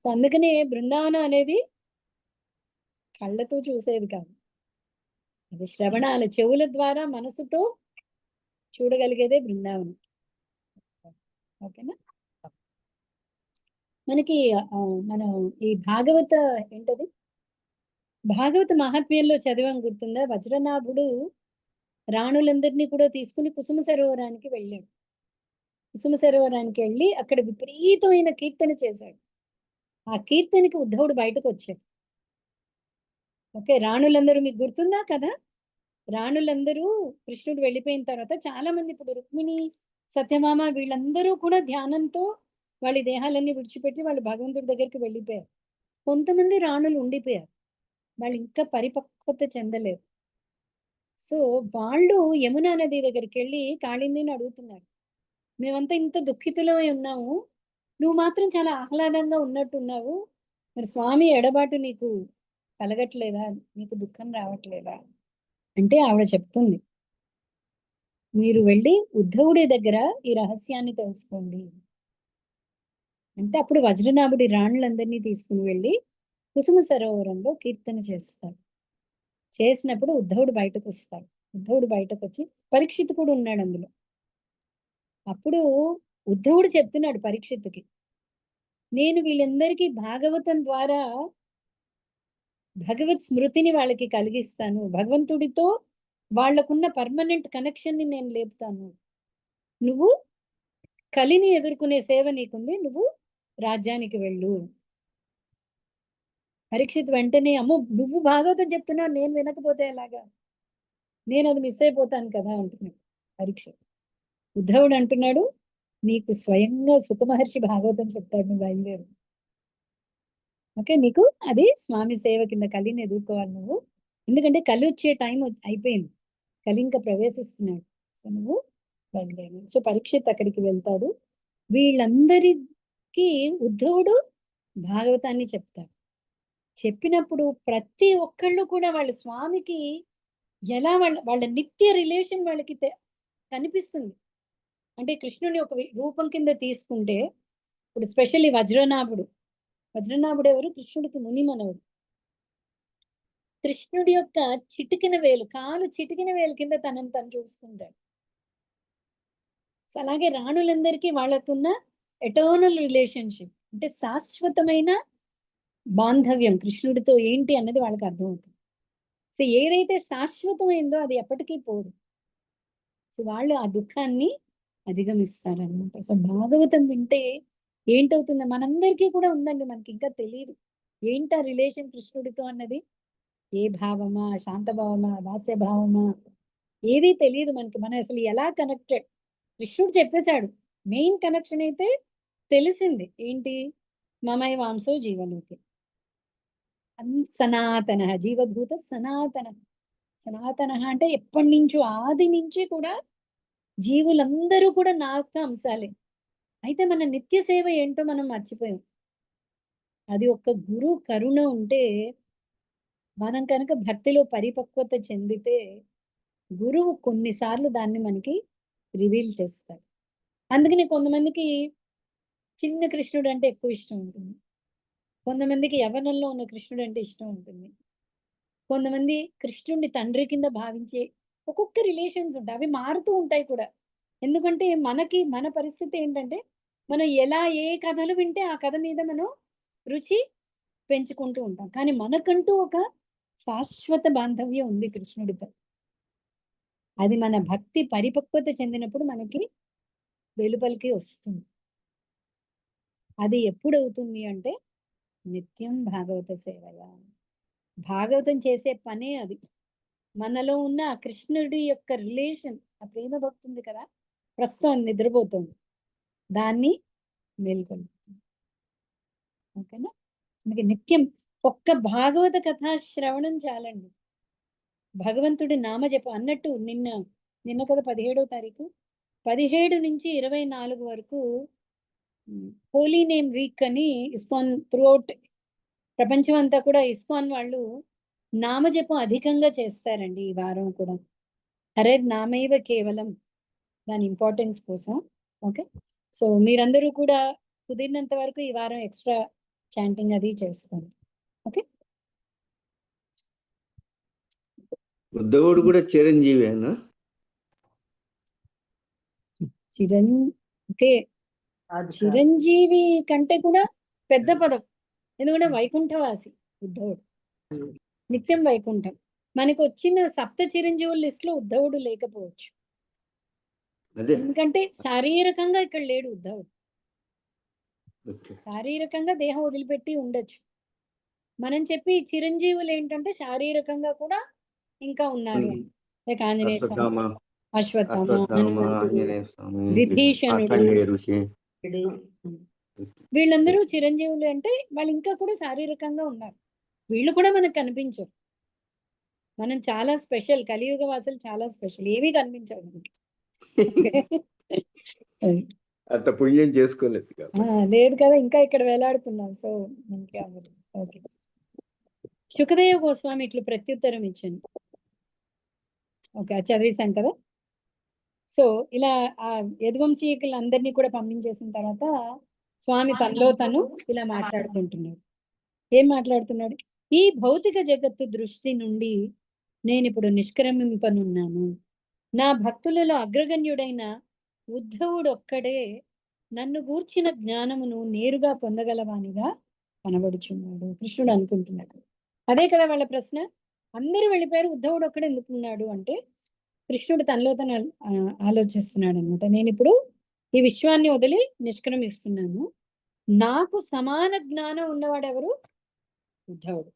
S2: సో అందుకనే బృందావనం అనేది కళ్ళతో చూసేది కాదు, అది శ్రవణాల చెవుల ద్వారా మనసుతో చూడగలిగేదే బృందావనం. ఓకేనా? మనకి మనం ఈ భాగవత ఏంటది భాగవత మహాత్మ్యంలో చదివాం, గుర్తుందా? వజ్రనాభుడు రాణులందరినీ కూడా తీసుకుని కుసుమ సరోవరానికి వెళ్ళాడు. కుసుమ సరోవరానికి వెళ్ళి అక్కడ విపరీతమైన కీర్తన చేశాడు. ఆ కీర్తనకి ఉద్ధవుడు బయటకు వచ్చాడు. ఓకే, రాణులందరూ మీకు గుర్తుందా కదా? రాణులందరూ కృష్ణుడు వెళ్ళిపోయిన తర్వాత చాలా మంది, ఇప్పుడు రుక్మిణి, సత్యభామ, వీళ్ళందరూ కూడా ధ్యానంతో వాళ్ళ దేహాలన్నీ విడిచిపెట్టి వాళ్ళు భగవంతుడి దగ్గరికి వెళ్ళిపోయారు. కొంతమంది రాణులు ఉండిపోయారు, వాళ్ళు ఇంకా పరిపక్వత చెందలేరు. సో వాళ్ళు యమునా నది దగ్గరికి వెళ్ళి కాళిందిని అడుగుతున్నారు, మేమంతా ఇంత దుఃఖితులమై ఉన్నాము, నువ్వు మాత్రం చాలా ఆహ్లాదంగా ఉన్నట్టున్నావు, మరి స్వామి ఎడబాటు నీకు కలగట్లేదా, నీకు దుఃఖం రావట్లేదా అంటే ఆవిడ చెప్తుంది, మీరు వెళ్ళి ఉద్ధవుడి దగ్గర ఈ రహస్యాన్ని తెలుసుకోండి అంటే. అప్పుడు వజ్రనాభుడి రాణులందరినీ తీసుకుని వెళ్ళి కుసుమ సరోవరంలో కీర్తన చేస్తారు. చేసినప్పుడు ఉద్ధవుడు బయటకు వస్తాడు. ఉద్ధవుడు బయటకు వచ్చి, పరీక్షిత్ కూడా ఉన్నాడు అందులో. అప్పుడు ఉద్ధవుడు చెప్తున్నాడు పరీక్షిత్తుకి, నేను వీళ్ళందరికీ భాగవతం ద్వారా భగవత్ స్మృతిని వాళ్ళకి కలిగిస్తాను, భగవంతుడితో వాళ్లకున్న పర్మనెంట్ కనెక్షన్ ని నేను లేపుతాను, నువ్వు కలిని ఎదుర్కొనే సేవ నీకుంది, నువ్వు రాజ్యానికి వెళ్ళు. పరీక్షిత్ వెంటనే, అమ్మో నువ్వు భాగవతం చెప్తున్నావు, నేను వినకపోతే ఎలాగా, నేను అది మిస్ అయిపోతాను కదా అంటున్నాడు పరీక్షిత్. ఉద్ధవుడు అంటున్నాడు, నీకు స్వయంగా సుఖమహర్షి భాగవతం చెప్తాడు, నువ్వు బయలుదేరు. ఓకే, నీకు అది స్వామి సేవ కింద, కలిని ఎదుర్కోవాలి నువ్వు, ఎందుకంటే కలి వచ్చే టైం అయిపోయింది, కలి ఇంకా ప్రవేశిస్తున్నాడు, సో నువ్వు బయలుదేరు. సో పరీక్షిత్ అక్కడికి వెళ్తాడు. వీళ్ళందరికీ ఉద్ధవుడు భాగవతాన్ని చెప్తాడు. చెప్పినప్పుడు ప్రతి ఒక్కళ్ళు కూడా వాళ్ళ స్వామికి ఎలా వాళ్ళ నిత్య రిలేషన్ వాళ్ళకి కనిపిస్తుంది. అంటే కృష్ణుని ఒక రూపం కింద తీసుకుంటే, ఇప్పుడు స్పెషల్లీ వజ్రనాభుడు ఎవరు? కృష్ణుడికి ముని మనవుడు. కృష్ణుడి యొక్క చిటికిన వేలు, కాలు చిటికిన వేలు కింద తనని తను చూసుకుంటాడు. అలాగే రాణులందరికీ వాళ్ళకున్న ఎటర్నల్ రిలేషన్షిప్, అంటే శాశ్వతమైన బాంధవ్యం కృష్ణుడితో ఏంటి అన్నది వాళ్ళకి అర్థమవుతుంది. సో ఏదైతే శాశ్వతమైందో అది ఎప్పటికీ పోదు. సో వాళ్ళు ఆ దుఃఖాన్ని అధిగమిస్తారనమాట. సో భాగవతం వింటే ఏంటవుతుంది, మనందరికీ కూడా ఉందండి, మనకి ఇంకా తెలియదు ఏంటా రిలేషన్ కృష్ణుడితో అన్నది. ఏ భావమా, శాంత భావమా, దాస్య భావమా, ఏది తెలియదు మనకి. మనం అసలు ఎలా కనెక్టెడ్, కృష్ణుడు చెప్పేశాడు. మెయిన్ కనెక్షన్ అయితే తెలిసింది ఏంటి, మమై వాంసో జీవలోకి సనాతన జీవభూత సనాతన. సనాతన అంటే ఎప్పటి నుంచో, ఆది నుంచి కూడా జీవులందరూ కూడా నా యొక్క అంశాలే. అయితే మన నిత్య సేవ ఏంటో మనం మర్చిపోయాం. అది ఒక్క గురు కరుణ ఉంటే, మనం కనుక భక్తిలో పరిపక్వత చెందితే గురువు కొన్నిసార్లు దాన్ని మనకి రివీల్ చేస్తాడు. అందుకని కొంతమందికి చిన్న కృష్ణుడు అంటే ఎక్కువ ఇష్టం ఉంటుంది, కొంతమందికి యవ్వనంలో ఉన్న కృష్ణుడు అంటే ఇష్టం ఉంటుంది, కొంతమంది కృష్ణుడిని తండ్రి కింద భావించే ఒక్కొక్క రిలేషన్స్ ఉంటాయి. అవి మారుతూ ఉంటాయి కూడా. ఎందుకంటే మన పరిస్థితి ఏంటంటే, మనం ఎలా ఏ కథలు వింటే ఆ కథ మీద మనం రుచి పెంచుకుంటూ ఉంటాం. కానీ మనకంటూ ఒక శాశ్వత బాంధవ్యం ఉంది కృష్ణుడితో. అది మన భక్తి పరిపక్వత చెందినప్పుడు మనకి వెలుపలికి వస్తుంది. అది ఎప్పుడు అవుతుంది అంటే, నిత్యం భాగవత సేవగా. భాగవతం చేసే పనే అది. మనలో ఉన్న ఆ కృష్ణుడి యొక్క రిలేషన్, ఆ ప్రేమ భక్తి ఉంది కదా, ప్రస్తుతం నిద్రపోతుంది, దాన్ని మేల్కొల్పుతుంది. ఓకేనా? అందుకే నిత్యం ఒక్క భాగవత కథా శ్రవణం చాలండి. భగవంతుడి నామజపం అన్నట్టు నిన్న కదా 17వ తారీఖు, 17 నుంచి 24 వరకు హోలీ నేమ్ వీక్ అని ఇస్కాన్ త్రూఅవుట్ ప్రపంచం అంతా కూడా ఇస్కాన్ వాళ్ళు నామజపం అధికంగా చేస్తారండి ఈ వారం కూడా. హరే నామైవ కేవలం, దాని ఇంపార్టెన్స్ కోసం. ఓకే, సో మీరందరూ కూడా కుదిరినంత వరకు ఈ వారం ఎక్స్ట్రా చాంటింగ్ అది చేసుకోండి. ఓకే,
S4: ఉద్ధవుడు కూడా చిరంజీవేనా?
S2: ఓకే, చిరంజీవి కంటే కూడా పెద్ద పదం. ఎందుకంటే వైకుంఠవాసి ఉద్ధవుడు, నిత్యం వైకుంఠం. మనకు వచ్చిన సప్త చిరంజీవుల లిస్ట్ లో ఉద్ధవుడు లేకపోవచ్చు,
S4: అదే.
S2: ఎందుకంటే శారీరకంగా ఇక్కడ లేడు ఉద్ధవుడు.
S4: ఓకే.
S2: శారీరకంగా దేహం వదిలిపెట్టి ఉండొచ్చు. మనం చెప్పి చిరంజీవులు ఏంటంటే శారీరకంగా కూడా ఇంకా ఉన్నారు. లైక్ ఆంజనేయ స్వామి,
S4: అశ్వత్థామ,
S2: అశ్వత్థామ,
S4: అశ్వత్థామ,
S2: హనుమంతుడు,
S4: ఆంజనేయ స్వామి,
S2: విభీషణుడు,
S4: అఖండ ఋషి,
S2: వీళ్ళందరూ చిరంజీవులు. అంటే వాళ్ళు ఇంకా కూడా శారీరకంగా ఉన్నారు. వీళ్ళు కూడా మనకు కనిపించరు. మనం చాలా స్పెషల్, కలియుగ వాసులు చాలా స్పెషల్, ఏమీ కనిపించవు మనకి.
S4: అంత పుణ్యం చేసుకోలేదు కాబట్టి.
S2: లేదు కదా, ఇంకా ఇక్కడ వేలాడుతున్నాం. సో మనకి అవ్వదు. ఓకే, శుకదేవ గోస్వామి ఇట్లు ప్రత్యుత్తరం ఇచ్చాను. ఓకే, చదివేశాం కదా. సో ఇలా ఆ యదువంశీకులందరినీ కూడా పంపించేసిన తర్వాత స్వామి తనలో తను ఇలా మాట్లాడుకుంటున్నాడు. ఏం మాట్లాడుతున్నాడు? ఈ భౌతిక జగత్తు దృష్టి నుండి నేను ఇప్పుడు నిష్క్రమింపనున్నాను. నా భక్తులలో అగ్రగణ్యుడైన ఉద్ధవుడు ఒక్కడే నన్ను గూర్చిన జ్ఞానమును నేరుగా పొందగలవానిగా కనబడుచున్నాడు. కృష్ణుడు అనుకుంటున్నాడు. అదే కదా వాళ్ళ ప్రశ్న. అందరూ వెళ్ళిపోయారు, ఉద్ధవుడు ఒక్కడే ఎందుకున్నాడు అంటే, కృష్ణుడు తనలో తను ఆలోచిస్తున్నాడు అనమాట. నేను ఇప్పుడు ఈ విశ్వాన్ని వదిలి నిష్క్రమిస్తున్నాను. నాకు సమాన జ్ఞానం ఉన్నవాడెవరు? ఉద్ధవుడు.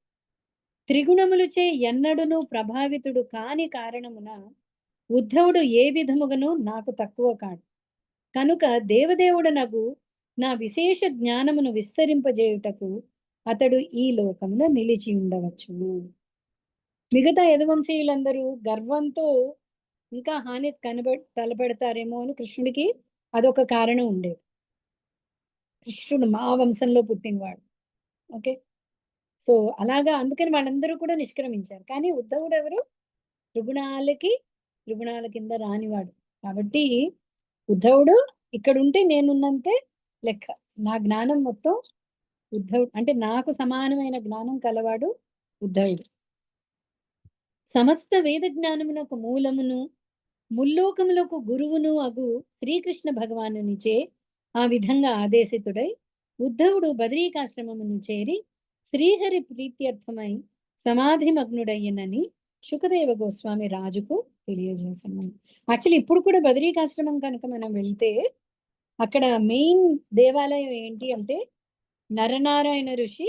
S2: త్రిగుణములచే ఎన్నడును ప్రభావితుడు కాని కారణమున ఉద్ధవుడు ఏ విధముగానూ నాకు తక్కువ కాడు. కనుక దేవదేవుడనగు నా విశేష జ్ఞానమును విస్తరింపజేయుటకు అతడు ఈ లోకములో నిలిచి ఉండవచ్చును. మిగతా యదువంశీయులందరూ గర్వంతో ఇంకా హాని తలపెడతారేమో అని కృష్ణుడికి అదొక కారణం ఉండేది. కృష్ణుడు మా వంశంలో పుట్టినవాడు. ఓకే, సో అలాగా అందుకని వాళ్ళందరూ కూడా నిష్క్రమించారు. కానీ ఉద్ధవుడు ఎవరు? త్రిగుణాల కింద రానివాడు. కాబట్టి ఉద్ధవుడు ఇక్కడ ఉంటే నేనున్నంతే లెక్క. నా జ్ఞానం మొత్తం ఉద్ధవుడు అంటే నాకు సమానమైన జ్ఞానం కలవాడు ఉద్ధవుడు. సమస్త వేద జ్ఞానమునకు మూలమును ముల్లోకములకు గురువును అగు శ్రీకృష్ణ భగవానునిచే ఆ విధంగా ఆదేశితుడై ఉద్ధవుడు బదరీకాశ్రమమును చేరి శ్రీహరి ప్రీత్యర్థమై సమాధి మగ్నుడయ్యనని శుకదేవ గోస్వామి రాజుకు తెలియజేస్తున్నాను. యాక్చువల్లీ ఇప్పుడు కూడా బదరీకాశ్రమం కనుక మనం వెళ్తే అక్కడ మెయిన్ దేవాలయం ఏంటి అంటే నరనారాయణ ఋషి,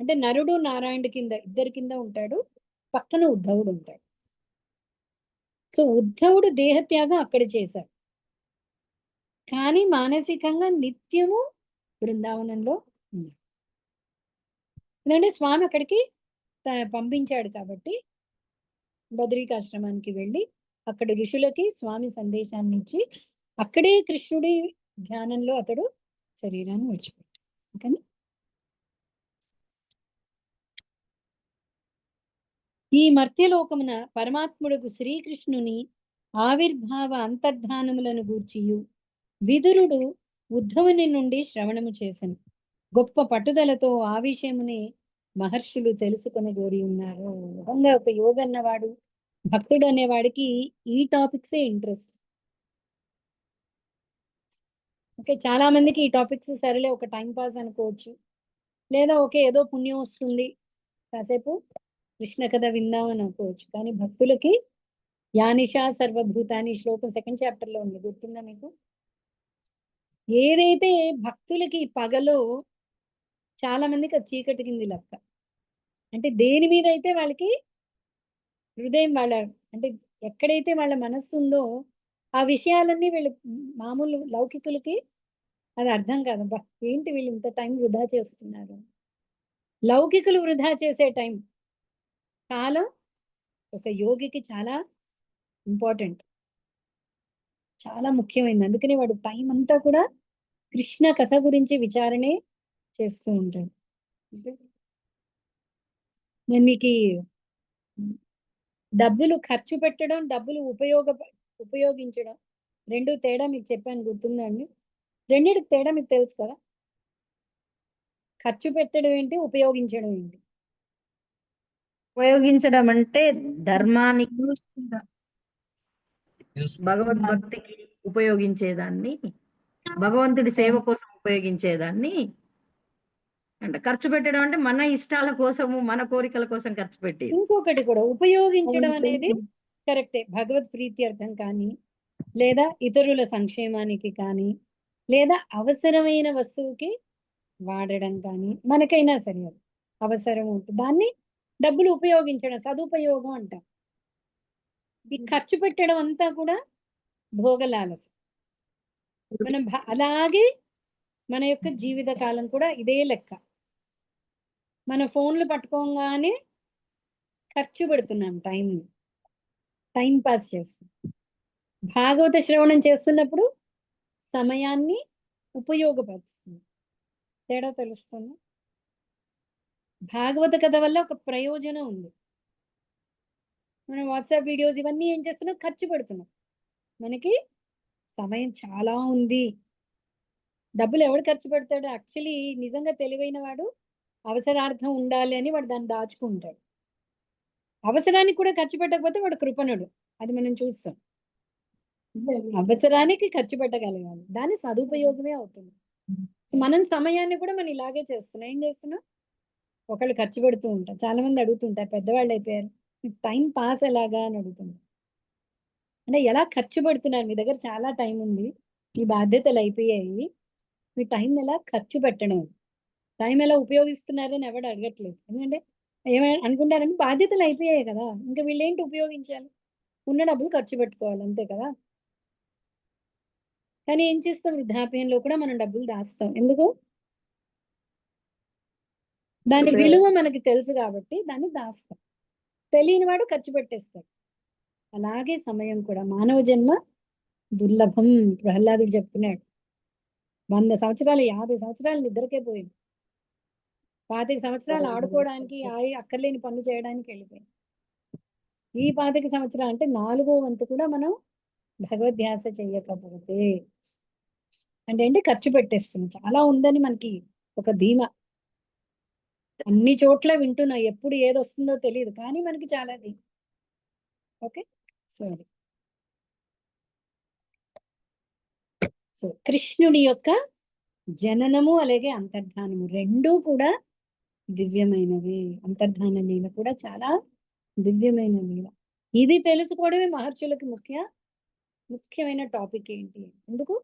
S2: అంటే నరుడు నారాయణుడి కింద ఇద్దరి కింద ఉంటాడు. పక్కన ఉద్ధవుడు ఉంటాడు. సో ఉద్ధవుడు దేహత్యాగం అక్కడ చేశాడు, కానీ మానసికంగా నిత్యము బృందావనంలో ఉన్నాడు. ఎందుకంటే స్వామి అక్కడికి పంపించాడు కాబట్టి బద్రికాశ్రమానికి వెళ్ళి అక్కడ ఋషులకి స్వామి సందేశాన్ని ఇచ్చి అక్కడే కృష్ణుడి ధ్యానంలో అతడు శరీరాన్ని విడిచిపెట్టాడు. ఓకేనా? ఈ మర్త్యలోకమున పరమాత్ముడుకు శ్రీకృష్ణుని ఆవిర్భావ అంతర్ధానములను గూర్చియు విదురుడు ఉద్ధవుని నుండి శ్రవణము చేసెను. గొప్ప పట్టుదలతో ఆ విషయముని మహర్షులు తెలుసుకొని కోరి ఉన్నారు. నిజంగా ఒక యోగ అన్నవాడు, భక్తుడు అనేవాడికి ఈ టాపిక్సే ఇంట్రెస్ట్. ఓకే, చాలా మందికి ఈ టాపిక్స్ సరేలే ఒక టైం పాస్ అనుకోవచ్చు, లేదా ఓకే ఏదో పుణ్యం వస్తుంది కాసేపు కృష్ణ కథ విందాం అని అనుకోవచ్చు. కానీ భక్తులకి యానిషా సర్వభూతాని శ్లోకం 2nd chapter లో ఉంది, గుర్తుందా మీకు? ఏదైతే భక్తులకి పగలో చాలా మందికి అది చీకటి కింది లెక్క. అంటే దేని మీద అయితే వాళ్ళకి హృదయం, వాళ్ళ అంటే ఎక్కడైతే వాళ్ళ మనస్సు ఉందో ఆ విషయాలన్నీ వీళ్ళు మామూలు లౌకికులకి అది అర్థం కాదు. బా ఏంటి వీళ్ళు ఇంత టైం వృధా చేస్తున్నారు. లౌకికులు వృధా చేసే టైం కాలం ఒక యోగికి చాలా ఇంపార్టెంట్, చాలా ముఖ్యమైనది. అందుకని వాడు టైం అంతా కూడా కృష్ణ కథ గురించి విచారణే చేస్తూ ఉంటాడు. నేను మీకు డబ్బులు ఖర్చు పెట్టడం, డబ్బులు ఉపయోగించడం రెండు తేడా మీకు చెప్పాను, గుర్తుందా అండి? రెండింటికి తేడా మీకు తెలుసు కదా? ఖర్చు పెట్టడం ఏంటి, ఉపయోగించడం ఏంటి?
S5: ఉపయోగించడం అంటే ధర్మానికి, భగవద్భక్తికి ఉపయోగించేదాన్ని, భగవంతుడి సేవ కోసం ఉపయోగించేదాన్ని అంటే ఖర్చు పెట్టడం అంటే మన ఇష్టాల కోసము, మన కోరికల కోసం ఖర్చు పెట్టేది.
S2: ఇంకొకటి కూడా ఉపయోగించడం అనేది కరెక్టే, భగవత్ ప్రీతి అర్థం కానీ, లేదా ఇతరుల సంక్షేమానికి కానీ, లేదా అవసరమైన వస్తువుకి వాడడం కానీ, మనకైనా సరే అది అవసరం ఉంటుంది, దాన్ని డబ్బులు ఉపయోగించడం సదుపయోగం అంటాం. ఈ ఖర్చు పెట్టడం అంతా కూడా భోగలాలస. మనం అలాగే మన యొక్క జీవిత కాలం కూడా ఇదే లెక్క. మన ఫోన్లు పట్టుకోగానే ఖర్చు పెడుతున్నాం, టైం పాస్ చేస్తాం. భాగవత శ్రవణం చేస్తున్నప్పుడు సమయాన్ని ఉపయోగపరుస్తుంది. తేడా తెలుస్తుంది. భాగవత కథ వల్ల ఒక ప్రయోజనం ఉంది. మనం వాట్సాప్ వీడియోస్ ఇవన్నీ ఏం చేస్తున్నాం, ఖర్చు పెడుతున్నాం. మనకి సమయం చాలా ఉంది. డబ్బులు ఎవడు ఖర్చు పెడతాడు? యాక్చువల్లీ నిజంగా తెలివైన వాడు అవసరార్థం ఉండాలి అని వాడు దాన్ని దాచుకుంటాడు. అవసరానికి కూడా ఖర్చు పెట్టకపోతే వాడు కృపణుడు, అది మనం చూస్తాం. అవసరానికి ఖర్చు పెట్టగలగాలి, దాని సదుపయోగమే అవుతుంది. మనం సమయాన్ని కూడా మనం ఇలాగే చేస్తున్నాం. ఏం చేస్తున్నాం, ఒకళ్ళు ఖర్చు పెడుతూ ఉంటారు. చాలా మంది అడుగుతుంటారు, పెద్దవాళ్ళు అయిపోయారు, టైం పాస్ ఎలాగా అని అడుగుతుంటారు. అంటే ఎలా ఖర్చు పెడుతున్నారు, మీ దగ్గర చాలా టైం ఉంది, మీ బాధ్యతలు అయిపోయాయి, మీ టైం ఎలా ఖర్చు పెట్టడం, టైం ఎలా ఉపయోగిస్తున్నారని ఎవడు అడగట్లేదు. ఎందుకంటే ఏమైనా అనుకుంటారంటే బాధ్యతలు అయిపోయాయి కదా, ఇంకా వీళ్ళేంటి ఉపయోగించాలి, ఉన్న డబ్బులు ఖర్చు పెట్టుకోవాలి అంతే కదా. కానీ ఏం చేస్తాం, వృద్ధాప్యంలో కూడా మనం డబ్బులు దాస్తాం. ఎందుకు? దాని విలువ మనకి తెలుసు కాబట్టి దాన్ని దాస్తాం. తెలియని వాడు ఖర్చు పెట్టేస్తాడు. అలాగే సమయం కూడా, మానవ జన్మ దుర్లభం. ప్రహ్లాదుడు చెప్తున్నాడు, 100 సంవత్సరాలు 50 సంవత్సరాలు నిద్రకే పోయింది, 25 సంవత్సరాలు ఆడుకోవడానికి, అక్కర్లేని పనులు చేయడానికి వెళ్ళిపోయింది. ఈ 25 సంవత్సరాలు అంటే 4వ వంతు కూడా మనం భగవద్ధ్యాస చెయ్యకపోతే అంటే ఖర్చు పెట్టేస్తుంది. చాలా ఉందని మనకి ఒక ధీమా, అన్ని చోట్ల వింటున్నా, ఎప్పుడు ఏది వస్తుందో తెలియదు, కానీ మనకి చాలా ధీమా. ఓకే, సరే. సో కృష్ణుడి యొక్క జననము అలాగే అంతర్ధానము రెండూ కూడా దివ్యమైనవి. అంతర్ధాన లీల కూడా చాలా దివ్యమైన లీల. ఇది తెలుసుకోవడమే మహర్షులకి ముఖ్యమైన టాపిక్ ఏంటి. ఎందుకు?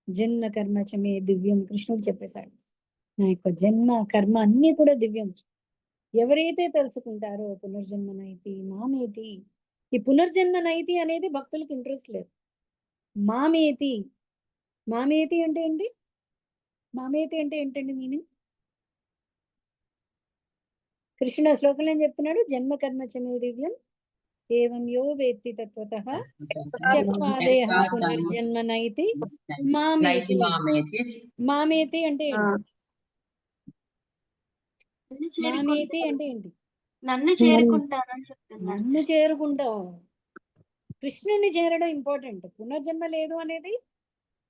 S2: జన్మ కర్మ చమే దివ్యం, కృష్ణుడు చెప్పేశాడు, నా యొక్క జన్మ కర్మ అన్ని కూడా దివ్యం. ఎవరైతే తెలుసుకుంటారో పునర్జన్మ నైతి మామేతి. ఈ పునర్జన్మ నైతి అనేది భక్తులకు ఇంట్రెస్ట్ లేదు. మామేతి, మామేతి అంటే ఏంటి? మామేతి అంటే ఏంటండి మీనింగ్? కృష్ణుడు ఆ శ్లోకంలో ఏం చెప్తున్నాడు? జన్మ కర్మ చ మే దివ్యం ఏవం యో వేత్తి తత్వతః త్యక్త్వా దేహ పునర్జన్మ నైతి మామేతి. మామేతి అంటే ఏంటి? మామేతి అంటే ఏంటి?
S7: నన్ను చేరుకుంటానని చెప్తున్నారు.
S2: నన్ను చేరుకుంటావు. కృష్ణుని చేరడం ఇంపార్టెంట్. పునర్జన్మ లేదు అనేది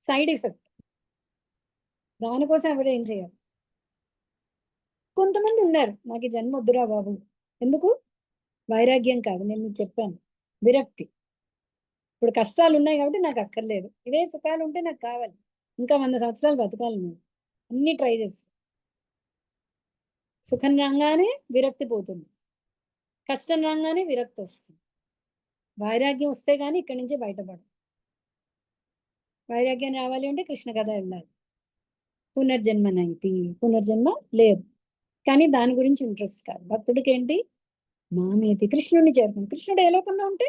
S2: సైడ్ ఎఫెక్ట్. దానికోసం ఎవరు ఏం చేయాలి? కొంతమంది ఉన్నారు, నాకు ఈ జన్మ వద్దురా బాబు. ఎందుకు? వైరాగ్యం కాదు, నేను మీకు చెప్పాను, విరక్తి. ఇప్పుడు కష్టాలు ఉన్నాయి కాబట్టి నాకు అక్కర్లేదు, ఇదే సుఖాలు ఉంటే నాకు కావాలి, ఇంకా 100 సంవత్సరాలు బతకాలి, నేను అన్ని ట్రై చేస్తాను. సుఖం రాగానే విరక్తి పోతుంది, కష్టం రాగానే విరక్తి వస్తుంది. వైరాగ్యం వస్తే కానీ ఇక్కడి నుంచి బయటపడదు. వైరాగ్యం రావాలి అంటే కృష్ణ కథ వెళ్ళాలి. పునర్జన్మ నైతి, పునర్జన్మ లేదు కానీ దాని గురించి ఇంట్రెస్ట్ కాదు. భక్తుడికి ఏంటి? మామేతి, కృష్ణుడిని చేరుకుంది. కృష్ణుడు ఏ లోకంలో ఉంటే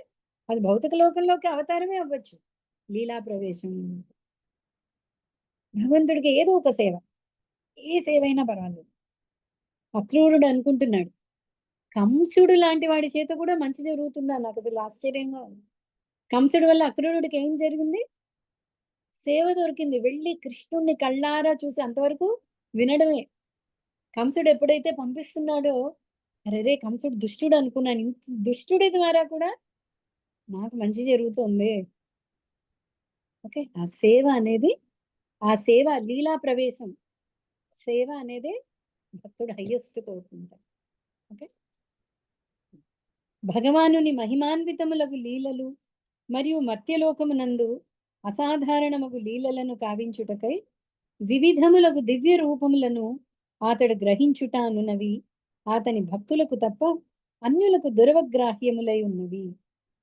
S2: అది భౌతిక లోకంలోకి అవతారమే అవ్వచ్చు, లీలా ప్రవేశం. భగవంతుడికి ఏదో ఒక సేవ, ఏ సేవ అయినా పర్వాలేదు. అక్రూరుడు అనుకుంటున్నాడు కంసుడు లాంటి వాడి చేత కూడా మంచి జరుగుతుందా? నాకు అసలు ఆశ్చర్యంగా ఉంది. కంసుడు వల్ల అక్రూరుడికి ఏం జరిగింది? సేవ దొరికింది. వెళ్ళి కృష్ణుడిని కళ్ళారా చూసి, అంతవరకు వినడమే. కంసుడు ఎప్పుడైతే పంపిస్తున్నాడో, అరే కంసుడు దుష్టుడు అనుకున్నాను, ఇంత దుష్టుడి ద్వారా కూడా నాకు మంచి జరుగుతుంది. ఓకే, ఆ సేవ అనేది, ఆ సేవ లీలా ప్రవేశం సేవ అనేది భక్తుడు హైయెస్ట్ కోరుకుంటాడు. ఓకే, భగవానుని మహిమాన్వితములకు లీలలు మరియు మర్త్యలోకమునందు అసాధారణమగు లీలలను కావించుటకై వివిధములకు దివ్య రూపములను అతడు గ్రహించుట అనునవి అతని భక్తులకు తప్ప అన్యులకు దురవగ్రాహ్యములై ఉన్నవి.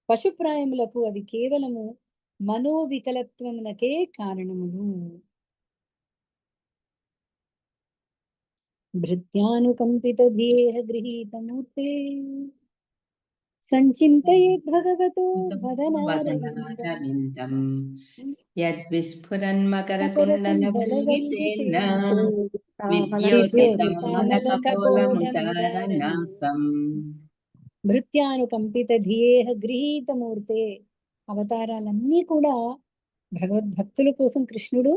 S2: పశుప్రాయములకు అవి కేవలము మనోవికలత్వమునకే కారణములు. భృత్యానుకంపిత ధ్యేయ గృహీతమూర్తే సంచింతయేద్ భగవతో
S1: వదనారవిందం యద్విస్ఫురన్మకరకుండలభూషితేన విద్యోతితామలకపోలముదారనాసం.
S2: భృత్యానుకంపిత ధ్యేయ గృహీతమూర్తే. అవతారాలన్నీ కూడా భగవద్భక్తుల కోసం కృష్ణుడు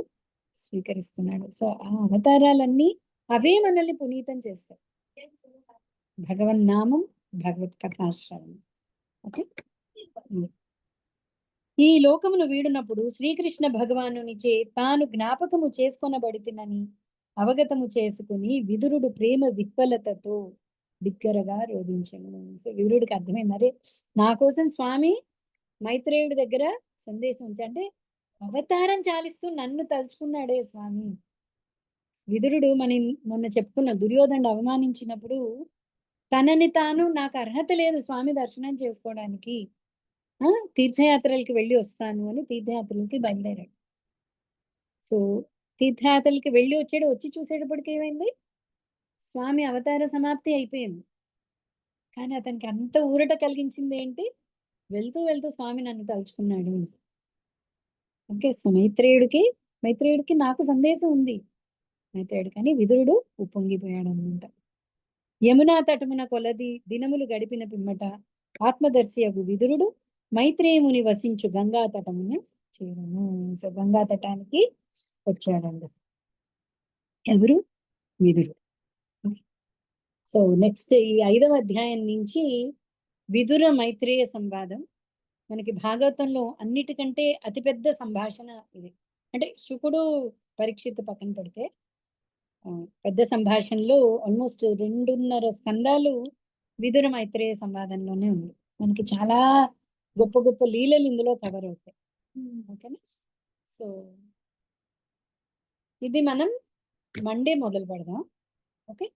S2: స్వీకరిస్తున్నాడు. సో ఆ అవతారాలన్నీ అవే మనల్ని పునీతం చేస్తాయి. భగవన్నామం, భగవత్ కథాశ్రవణం. ఓకే, ఈ లోకమును వీడునప్పుడు శ్రీకృష్ణ భగవానునిచే తాను జ్ఞాపకము చేసుకొనబడితినని అవగతము చేసుకుని విదురుడు ప్రేమ విహ్వలతతో బిగ్గరగా రోధించెను. సో విదురుడికి అర్థమైంది, అరే నా కోసం స్వామి మైత్రేయుడి దగ్గర సందేశం ఉంచి, అంటే అవతారం చాలిస్తూ నన్ను తలుచుకున్నాడే స్వామి. విదురుడు మొన్న చెప్పుకున్న దుర్యోధనుడు అవమానించినప్పుడు తనని తాను, నాకు అర్హత లేదు స్వామి దర్శనం చేసుకోవడానికి, తీర్థయాత్రలకి వెళ్ళి వస్తాను అని తీర్థయాత్రలకి బయలుదేరాడు. సో తీర్థయాత్రలకి వెళ్ళి వచ్చాడు. వచ్చి చూసేటప్పటికి ఏమైంది? స్వామి అవతార సమాప్తి అయిపోయింది. కానీ అతనికి అంత ఊరట కలిగించింది ఏంటి? వెళ్తూ వెళ్తూ స్వామి నన్ను తలుచుకున్నాడు. ఓకే, సో మైత్రేయుడికి నాకు సందేశం ఉంది మైత్రేయుడు, కానీ విదురుడు ఉప్పొంగిపోయాడు అనమాట. యమునా తటమున కొలది దినములు గడిపిన పిమ్మట ఆత్మదర్శియగు విదురుడు మైత్రేయముని వసించు గంగా తటమున చేరును. సో గంగా తటానికి వచ్చాడండి ఎవరు? విదురుడు. సో నెక్స్ట్ ఈ 5వ అధ్యాయం నుంచి విదుర మైత్రేయ సంవాదం. మనకి భాగవతంలో అన్నిటికంటే అతిపెద్ద సంభాషణ ఇది. అంటే శుకుడు పరీక్షిత్ పక్కన పెడితే పెద్ద సంభాషణలో ఆల్మోస్ట్ 2.5 స్కందాలు విదుర మైత్రేయ సంవాదంలోనే ఉంది. మనకి చాలా గొప్ప గొప్ప లీలలు ఇందులో కవర్ అవుతాయి. ఓకేనా? సో ఇది మనం మండే మొదలు పెడదాం. ఓకే,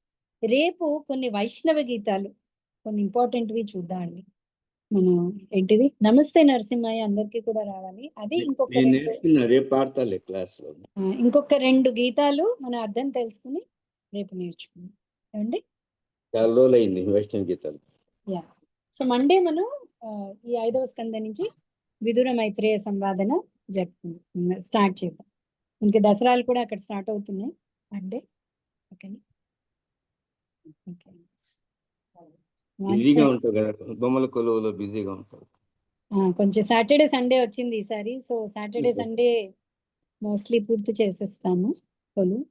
S2: రేపు కొన్ని వైష్ణవ గీతాలు, కొన్ని ఇంపార్టెంట్వి చూద్దామండి. మనం ఏంటిది నమస్తే నరసింహయ్య అందరికీ కూడా రావాలి. అది ఇంకొక 2 గీతాలు మన అర్థం తెలుసుకుని రేపు నేర్చుకుందాం. ఏమండి?
S4: చాలా రోజులు అయింది వైష్ణవ గీతాలు.
S2: యా. సో మండే మనం ఈ 5వ స్కందం నుంచి విదుర మైత్రేయ సంవాదన స్టార్ట్ చేద్దాం. ఇంక దసరాలు కూడా అక్కడ స్టార్ట్ అవుతున్నాయి మండే. ఓకేనా?
S4: బిజీగా ఉంటావు కదా, బొమ్మల కొలువులో బిజీగా ఉంటావు.
S2: కొంచెం సాటర్డే సండే వచ్చింది ఈసారి. సో సాటర్డే సండే మోస్ట్లీ పూర్తి చేసేస్తాము కొలువు.